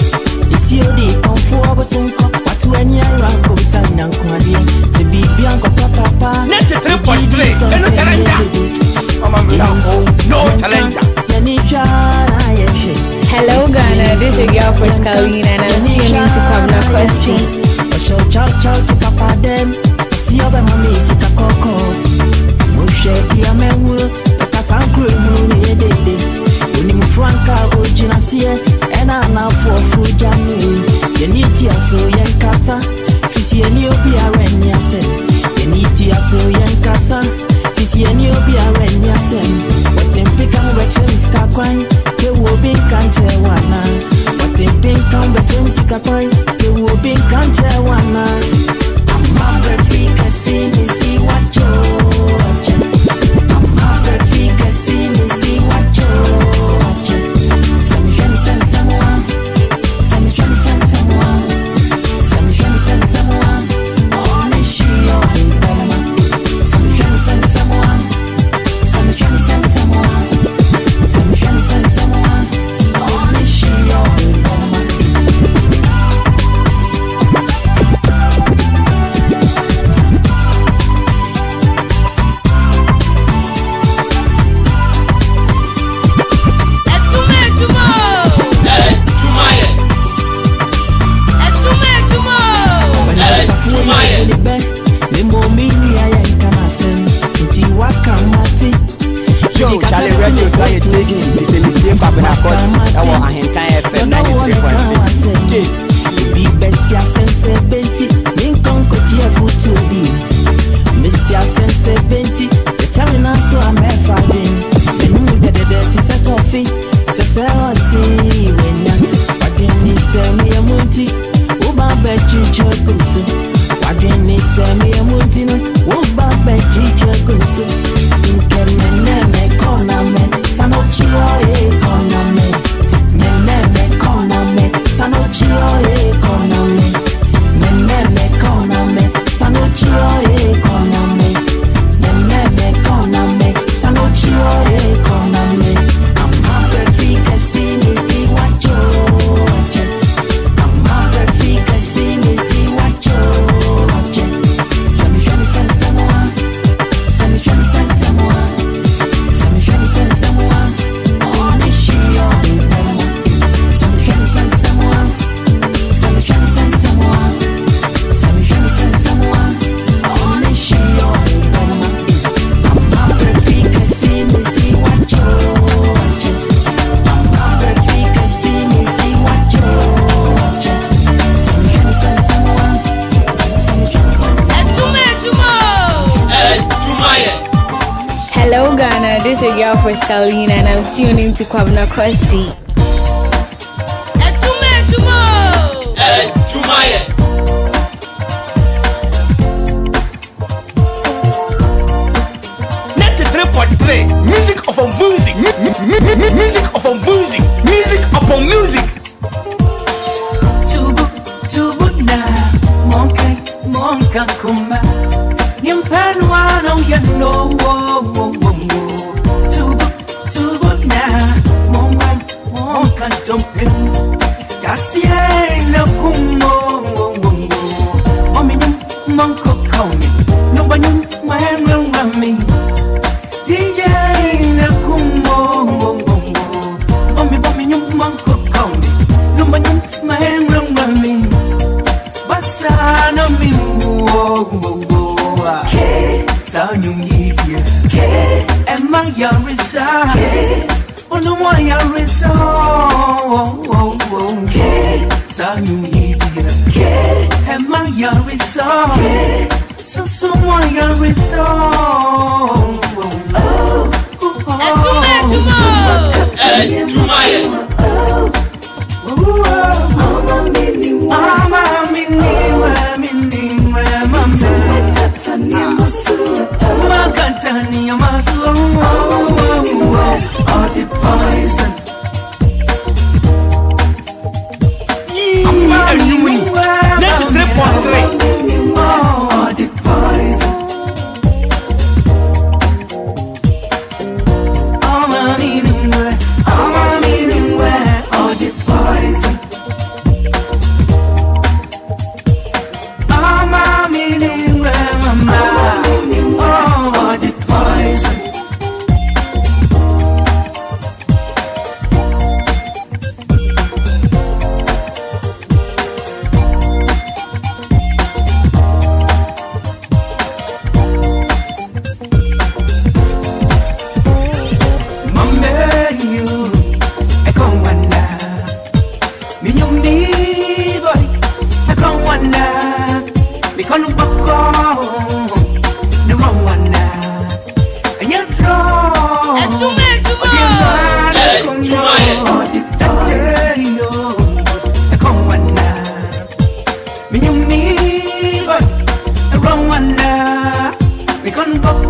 It's your day. Come forward, some cup. What to any rock of San Quadi? The big Bianca Papa. 93.3. And no talent. No talent. Hello Ghana, this is your first Colleen and I'm tuning to Kwabena Costy. Chow chow to Papa them. See your mommy, see a coco. Moshe Diamewu, the Casancru, when you Franca, Ojina Sia, and I'm now for food jamming. You need to so young Casa, Fissy and you be a when you say. You need to so young Casa, Fissy and you be a when you say. What in pick up with James Caquine, you will be cancer one. What in pick up with James Caquine, you will be cancer one. I'm a Africa, see me, see what you're watching. I'm a Africa, see me, see what you're watching. Some can send someone, some can send someone, some can send someone. Only she or the Bama. Some can send someone, some can send someone, some can send someone. Only she or the Bama. Joe, Charlie Radio is why you tasty. It's a meeting Kwabena Costy. That was a hentai FM 93.3. Be Bessia Sense 20, Lincoln Cotia Futu B. Messia Sense 20, the Tamina so I'm a fighting. The new dirty set of it. Sasa see when what you say me a munti. Uba Betty Chokunsu. What you say me a munti. Uba Betty Chokunsu. Inkenene koname. Sanochio koname. Meneme koname. Sanochio koname. Meneme koname. Sanochio koname. Meneme koname. Sanochio koname. I'm not Africa, see me, see what you're watching. I'm not Africa, see me, see what you're watching. Some can send someone, some can send someone, some can send someone. Only she or the Bama. Some can send someone, some can send someone, some can send someone. Only she or the Bama. I'm not Africa, see me, see what you're watching. I'm not Africa, see me, see what you're watching. Some can send someone, some can send Hello Ghana, this is your first Colleen and I'm tuning to Kwabena Costy. Music upon music, music upon music, music upon music. Tubu na monka kuma. Yempanwa no yeno. Tubu na monka dumping. Jasie na kumo. Ominyum monko kaumi. No banyum mahemwe wami. DJ na kumo. Omi nyum monko kaumi. No banyum mahemwe wami. Basa no mi Ke Tanyum Yidia Ke Emma Yarisa Ke Onuma Yarisa Ke Tanyum Yidia Ke Emma Yarisa Ke Susuma Yarisa Makatani masu all the poison. And you win. 93.3. All the poison.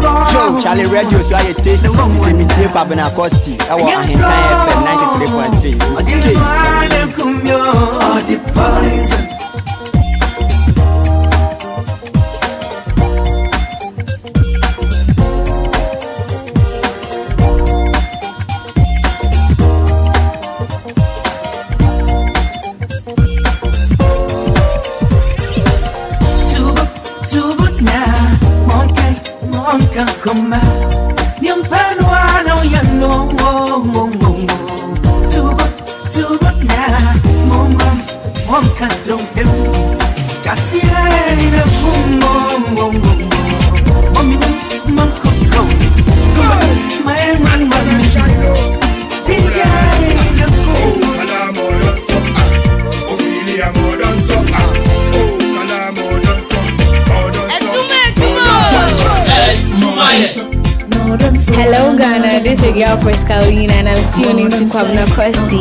Joe, Charlie Radio, so I taste it. Say me take Kwabena Costy. I want a hint FM 93.3. DJ. Come back, young Panuano, young no, tuba now, mom can't don't do. Cassia, Hello Ghana, this is your girl Pascaline and I'm tuning to Kwabena Costy.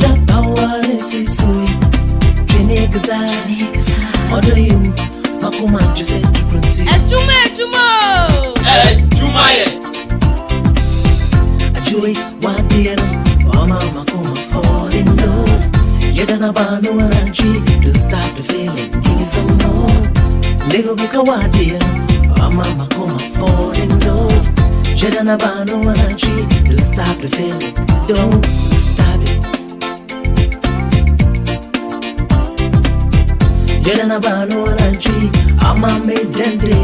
Jedana bano wananchi, don't stop the feeling, don't stop it. Jedana bano wananchi, ama me dende.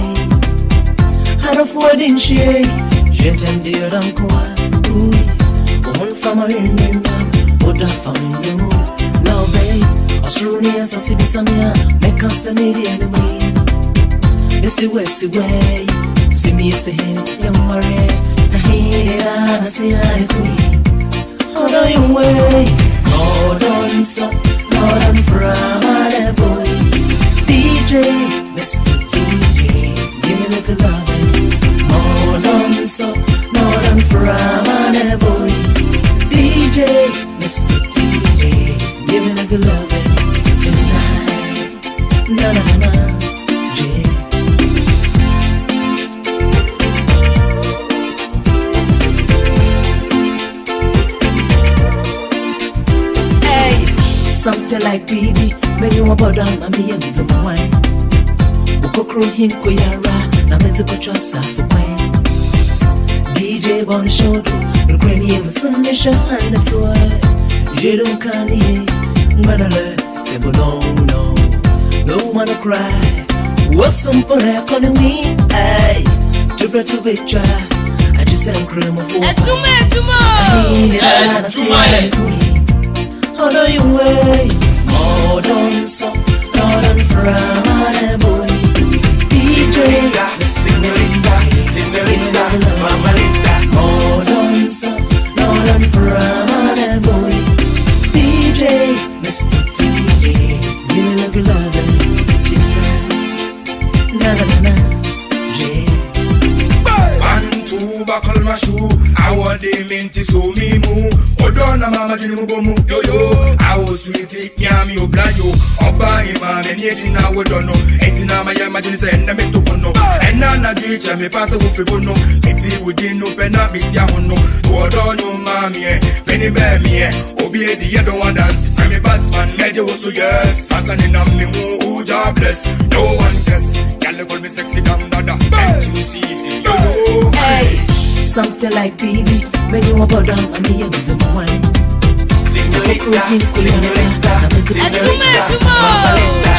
Harafu din she, jetende yodankwa. One from a ring, oda from you. Love, Australia, Sassy Samia, make us a media anyway. Missy Westy way. See me as a him, young Marie. I hear I see I queen. Hold on your way. Hold on, so, hold on from my boy. DJ, Mr. DJ, give me like a love. Hold on, so, hold on from my boy. DJ, Mr. DJ, give me like a love. Tonight, na na na, yeah. Something like baby, when you are born on me and the wine. Ukokro hinko yara, na mezi kuchasa for wine. DJ on the shoulder, the granny and Sunday shot and the sword. You don't can eat, manale, they no one to cry. What's some for a economy? Ay, to bread to be dry. I just am cream of water. Hold on your way, hold on so, hold on from my boy. DJ, Senorita, Mama Linda. Hold on so, hold on from my boy. DJ, Mr. DJ, you look lovely. Na na na, yeah. One, two, buckle my shoe. I want them into so me move. Odona mama jini mubomu yo yo. I was sweetie nyami oblayo. Oba ima meni na wodono. Eti na maya majini se enda mento kono. Ena na jicha me pasa ufibono. Eti wudinu pena bitia hono. Tuodonyo mami peni bemi obi edi ye don't want dance. I'm a Batman meje wosu yes. Asani na mi who job bless. No one test. Y'all call me sexy damn dada. N2C yo yo. Hey. Something like baby, when you are born on me and the wine. Senorita, Mama Linda.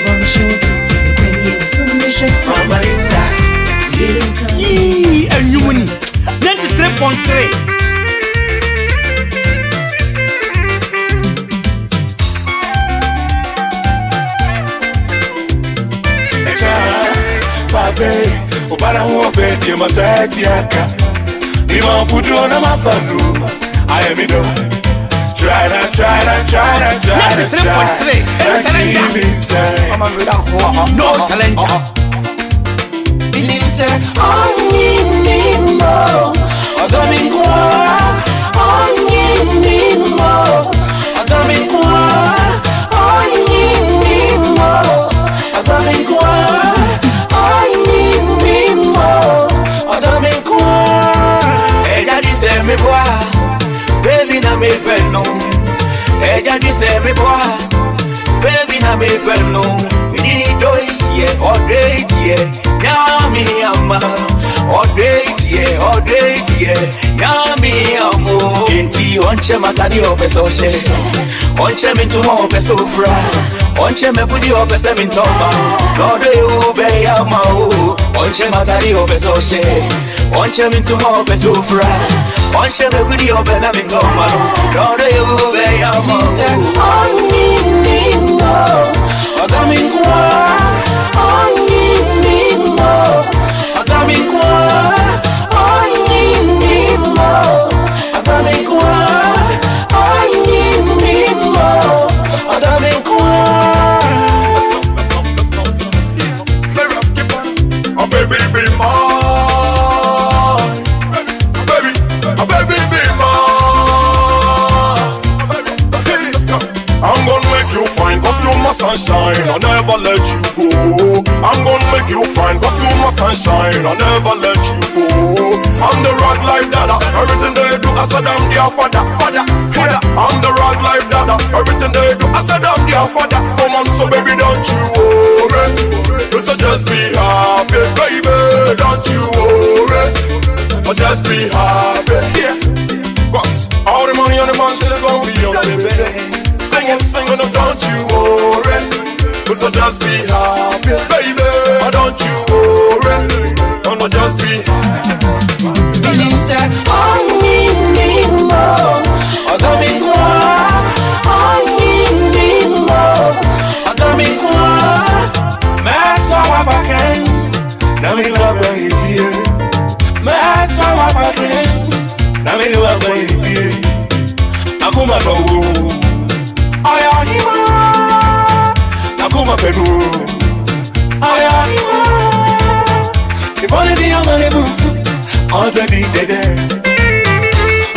On the shoulder, the granny and Sunday shot. Mama Linda. Yee, and you win 93.3. Obara huwa pedi masati yaka Ima pudu na mafanu I am ido Try TV say No talent Believe say I need more I need more me no. Eja di se me boy. Baby na me no. We need do it yeah, all day yeah. Yami ama. All day yeah. Yami amo. Inti onche matadi obeso she. Onche mintumo obeso fra. Onche mekudi obeso mintoma. Lord you be ama o. Onche matadi obeso she. Onche mintumo obeso fra. Onche mekudi obeso mintoma. Lord you be ama o. Sunshine, I'll never let you go. I'm gonna make you fine, cause you my sunshine, I'll never let you go. I'm the rock life dada, everything they do, I said I'm their father. I'm the rock life dada, everything they do, I said I'm their father. Come on, so baby, don't you worry. So just be happy, baby, don't you worry. But just be happy, yeah. Cause all the money on the mansion is gonna be yours, baby. Singing, no, don't you worry. So just be happy, baby. Don't you worry. No, just be happy. Meaning said, I need more. I don't mean more. I need more. I don't mean more. Mess up again. Now me love you here. Mess up again. Now me love you here. I come out. Ayahima, nakuma penu. Ayahima, ibole di amane bufu, other di dede.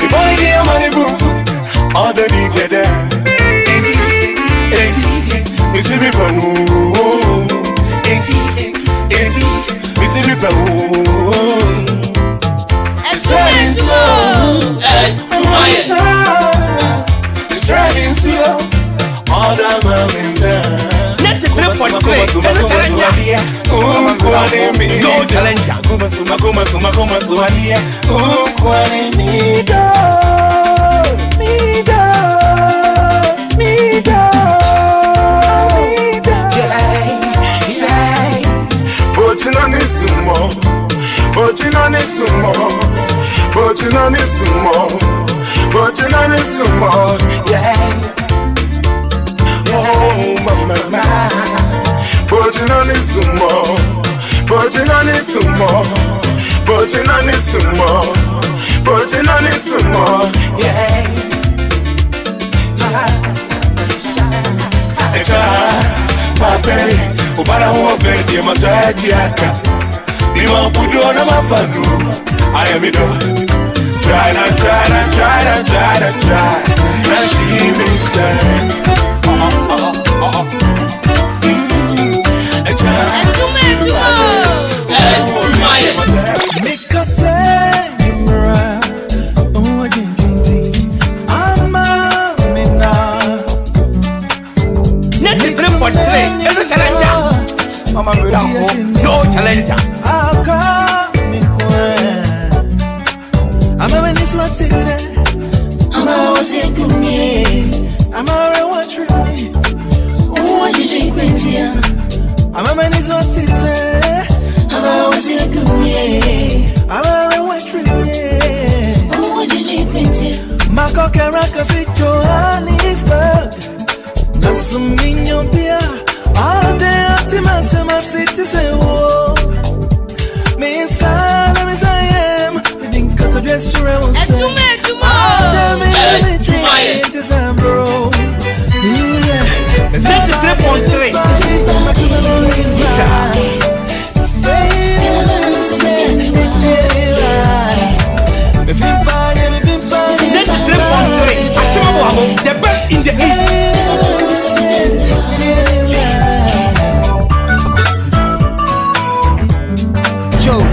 Ibole di amane bufu, other di dede. Eti, misi mi penu. Eti, misi mi penu. It's raining slow, it's raining slow. All the mountains Net 3.3 No challenger Oh, mama, Bojin on this sumo, Bojin on this sumo, Bojin on this sumo, Bojin on this sumo, yeah. Echa, pape, ubara huope di matatiaka, ni mabudu na mafanu, I am it all. Try, and she me say. Make a day, oh, I'm a mina. Net 3.3 no challenger. Mama no challenger. I'll come me I'm a Venice Matite. I'm a was a good me. I'm a watch me. Oh, you drink with you. I'm a Venice Matite. I'm a was a good me. I'm a watch me. Oh, you drink with you. My cock and rock of it, Johannesburg. That's some in your beer. All day, Optimus, my city say, whoa. Me inside, I'm as I am. We didn't cut a dress around. Adwuma It is a bro. Net 3.3 Net 3.3 the best in the East.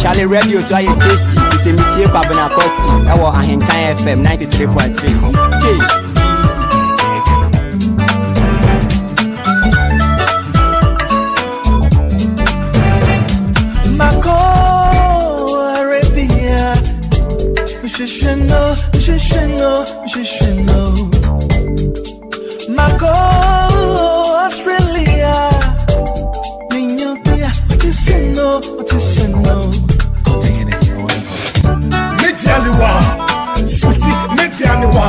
Charlie Radio so I tasty. It's a meeting Kwabena Costy. I was Ahenkan FM 93.3. Mako Australia, Ninyopia, Tisino, Medianiwa, sweetie, Medianiwa.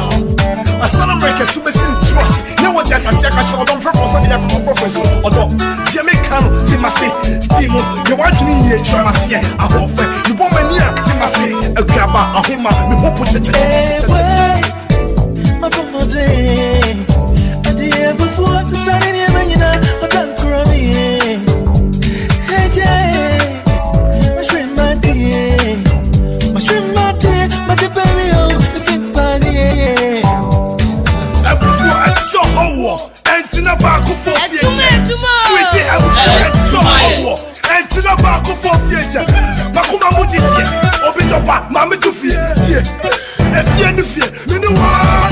I celebrate a super trust. No one just has a catch on purpose on the professor. Although, Jamaican, Timothy, Timo, you want to need a Chamasia, a whole thing. You want me near Timothy, a grabber, a hima, we won't put it. My family, and the year before, the Sunday, you know, I don't cry. Hey, Jay, my shrimp, my dear, my baby, oh, the big party. I saw Owo, and to the back of 4 years. Sweetie, I saw Owo, and to the back of 4 years. Makuma Mutis, open the back, Mamma to fear. At the end of it, you know what?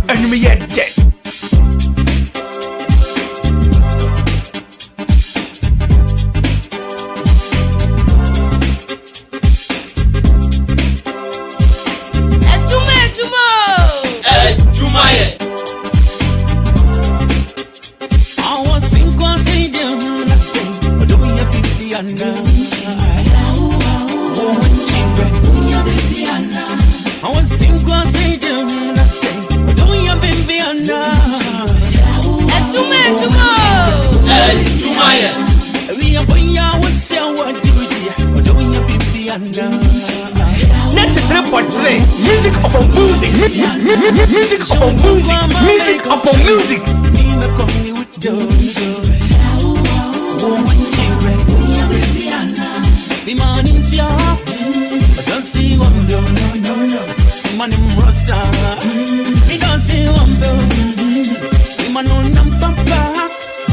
Enemy yet dead. Music upon music, music upon music, music upon music. The morning's young, I don't see one do, no. Man in Rosa, we don't see one do. The man on them papa,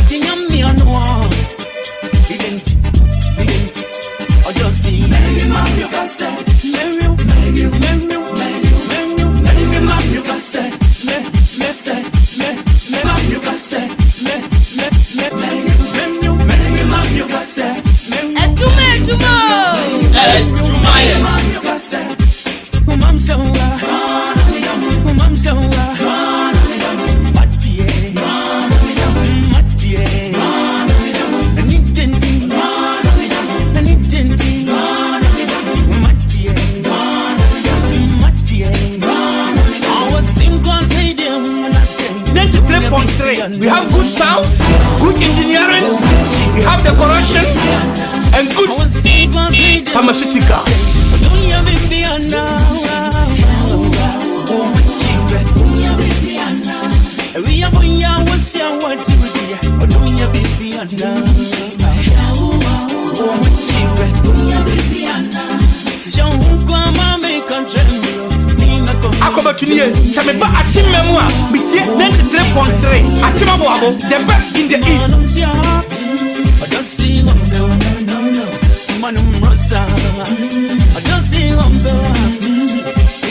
the yummy on one. I just see Mary, mom, you can say, Mary, you can say, you can say, we have good sounds, good engineering, we have decoration, and good pharmaceutical. Sameba Achimemwa, Bitie 93.3, Achimabo, the best in the East. I don't see one, no. Manum Rosa, I don't see one,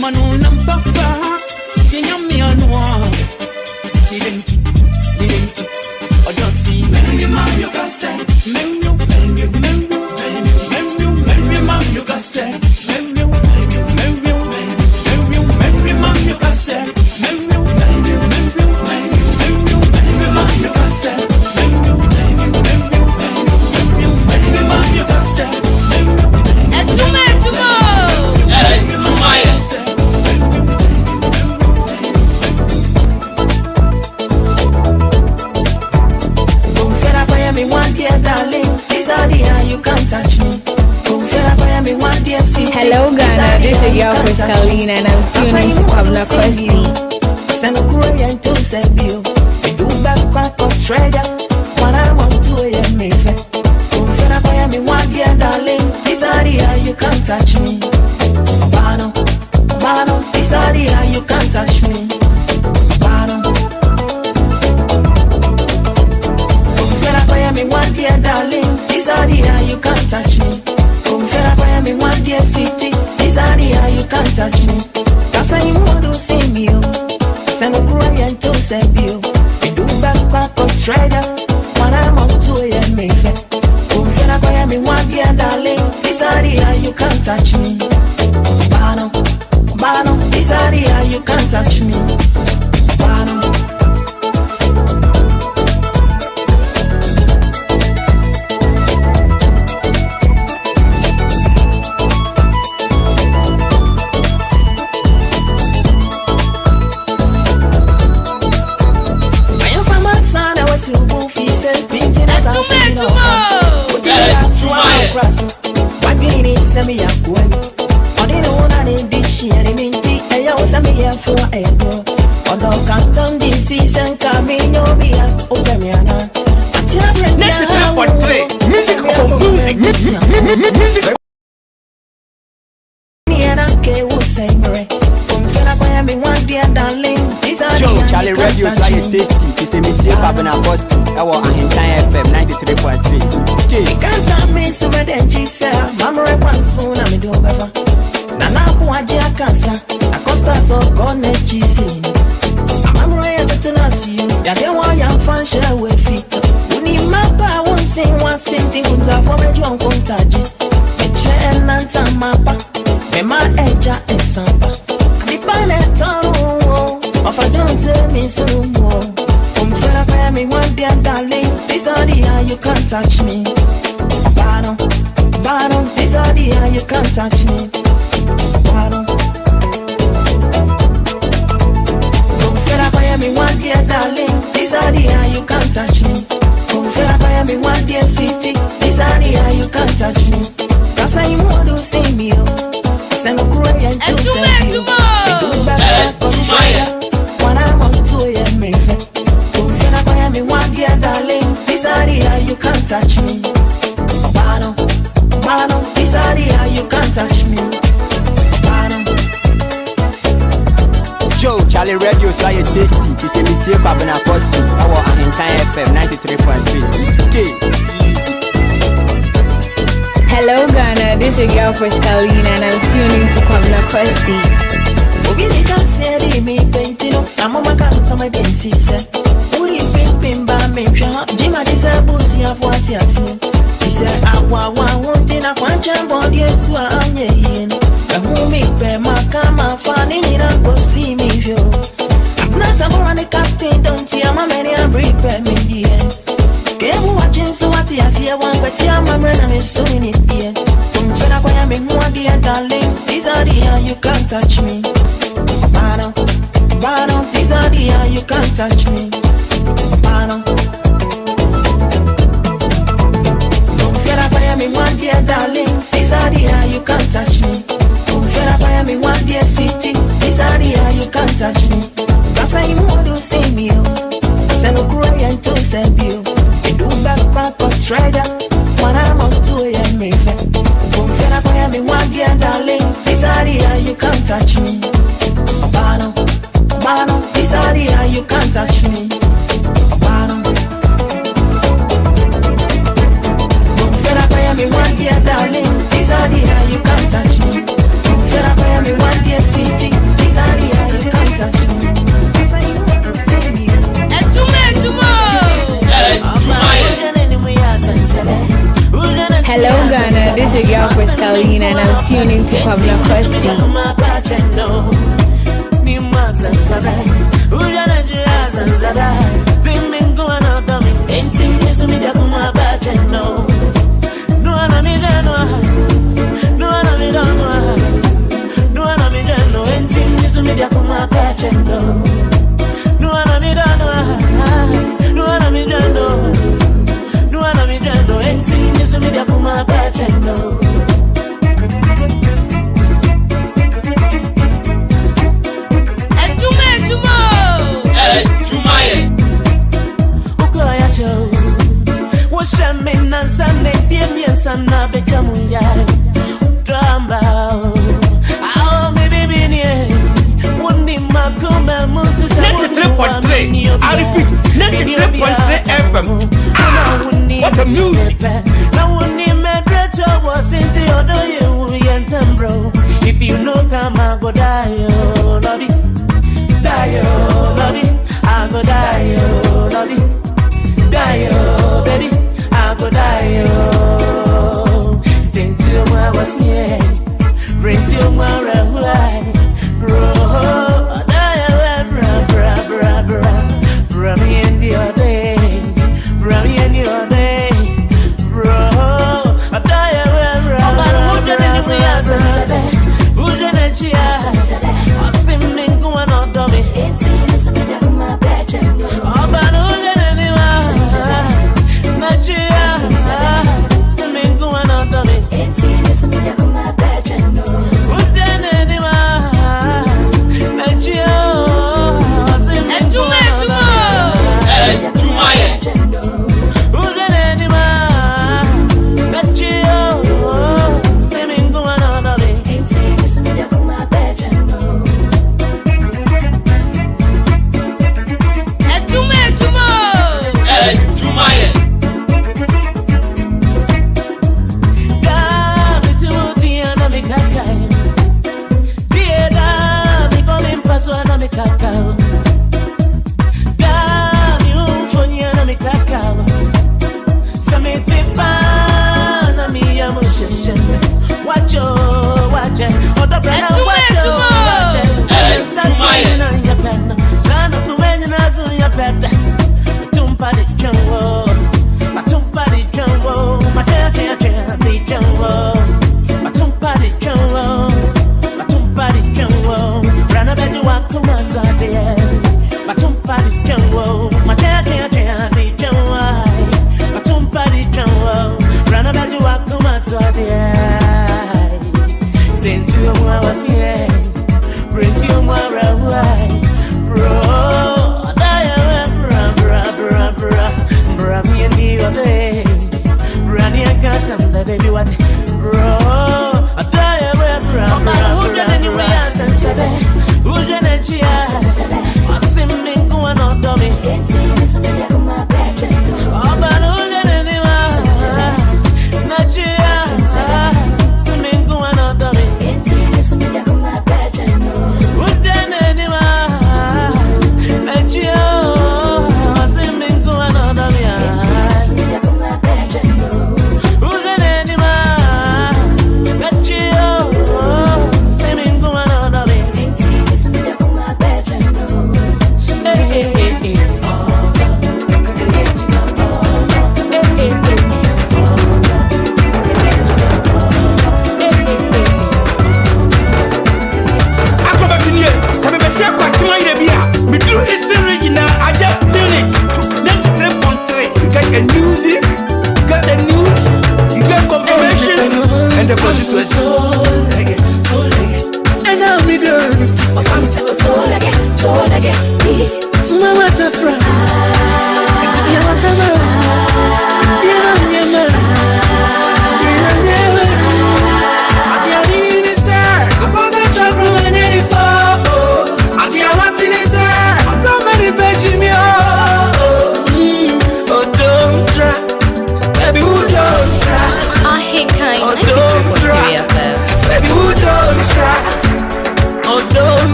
Manum Papa, Yami Anwa, didn't, I don't see Mary, mom, you can say, Mary, mom, you can say. Pauline and I'm tuning to Kwabena Costy. Send a Korean to save you. Do back back on treasure. When I want to hear me. Me one dear darling, this area you can't touch me. Bano, this area you can't touch me. Bano. Me one dear darling, this area you can't touch me. Me one dear sweetie, this area you can't touch me. That's why you want to see me. Send a Korean to save you. Me do back on treasure. When I'm on to hear me. Me one dear darling, this area you can't touch me. Bano, this area you can't touch me. Bano. I am from my son, I was your goofy, said, painting as I say, no. Why be in semi up when on the one and in dish and minty, and you was a mere for a go. Although Canton this season coming, you'll be at Oklahoma. Next time, what play? Music of music. Joe, Charlie Radio is like tasty. It's a meeting Kwabena Costy. I want Ahintan FM 93.3. You can't tell me so many Jesus. Mama, one soon, I'm do better. Nana, Puaja Casa, a constant of Gone cheesy. I'm ready to not see you. Yeah, they want young fan share with feet. When you map, I won't sing one sentence for a drunk contact. A chair and some mappa. My edge and sampa. The planet of a don't tell me so more. Me one dear darling, this area you can't touch me. Bano, this area you can't touch me. Bano. Me one dear darling, this area you can't touch me. Me one dear sweetie, this area you can't touch me. That's why you want to see me. Send a Korean to send you. Do back on fire. When I want to hear me. Me one dear darling, this area you can't touch me. Bano, this area you can't touch me. Bano. Joe, Charlie Radio is like tasty. It's a meeting Kwabena Costy. I want Ahintan FM 93.3. Hello Ghana, this is your girl for Pauline and I'm tuning to Kwabena Costy. Obi ni kan se me pentino, na mama kan sama den sise. Uri pimba me twa, jima disabusi afuati ati. Ise agwa wonti na kwancha body esu anye yin. Ehu mi pe makama fani ni na go see me yo. Na samora ni captain don't see ama many a prepare me die. Kebu watching so ati asie wan kwati ama mrena me so in it die. Kumchana kwa ya me mwa dear darling, this area you can't touch me. Bano, this area you can't touch me. Bano. Me one dear darling, this area you can't touch me. Me one dear sweetie, this area you can't touch me. That's why you want to see me. Send a Korean to save you. Do back on treasure. When I'm on to hear me. Me one dear darling, this area you can't touch me. Bano, this area you can't touch me. Bano. Me one dear darling, this area you can't touch me. Me one dear sweetie, this area you can't touch me. Hello Ghana, this is your girl for Pauline and I'm tuning to Kwabena Costy. sana bekamu ya drama. Oh, maybe me wouldn't makuma mutu sa 93.3. I repeat, 93.3 FM. What a music! Now wouldn't medrecho was in the other you and bro. If you know come I go die, oh, love it. Die, oh, love it. I go die, oh, love it. Die, oh, baby. I go die, oh. Think to my was here. Bring to my right, bro. Die, bra, me in the other day. Bra, me in the other day. Bro, I die, bra. Who did it? I see me going on, dummy. Magia, see me going on, dummy.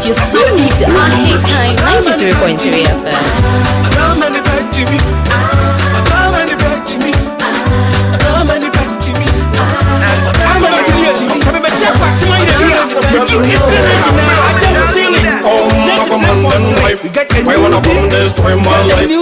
You've tuned into High 93.3 FM. Why wanna come destroy my life?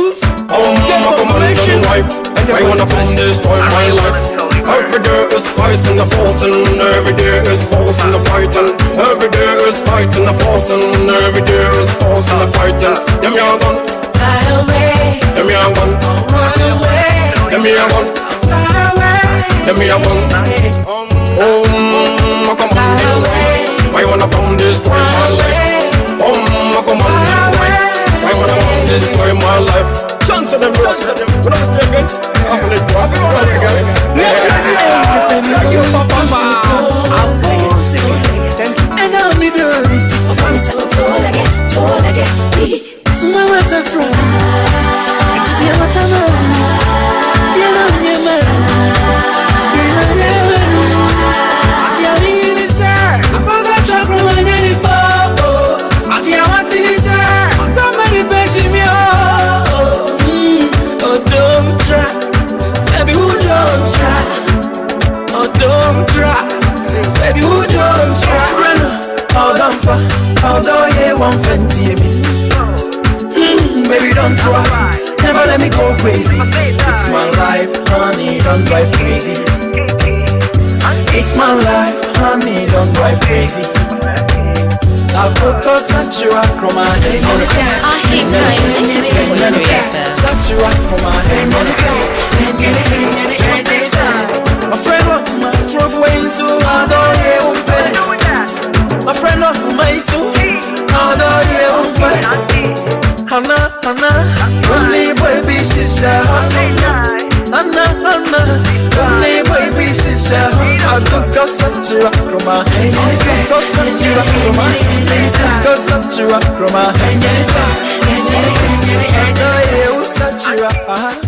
My commanding wife. Why wanna come destroy my life? Every day is fighting the forcing. Every day is forcing the fighting. Every day is fighting the forcing. Every day is forcing the fighting. Them young one, fly away. Them young one, run away. Them young one, fly away. Them young one, my commanding wife. Why wanna come destroy my life? My commanding wife. Why wanna come destroy my life? Chant to them, bros. When I stay again, I'm gonna drop it right again. You papa, and I'll be done. I'm so tall again. So my water from dear what I know. Dear man. Dear in the sky. I'm gonna drop my name for. Dear what is there? Don't make it back to me. Oh, don't try. Baby, who don't try? Oh, don't try. Baby, who don't try? Although you want fancy me. Baby, don't try. Never let me go crazy. It's my life, honey, don't drive crazy. It's my life, honey, don't drive crazy. I'll focus on you, Chroma. Satura, Chroma. My friend, what my drove away so I don't hear. My friend, what my soul, I don't hear. Hana, only baby, she's a Hana, only baby, she's a I took us such a Chroma. Go such a Chroma. Go such a Chroma. I know you such a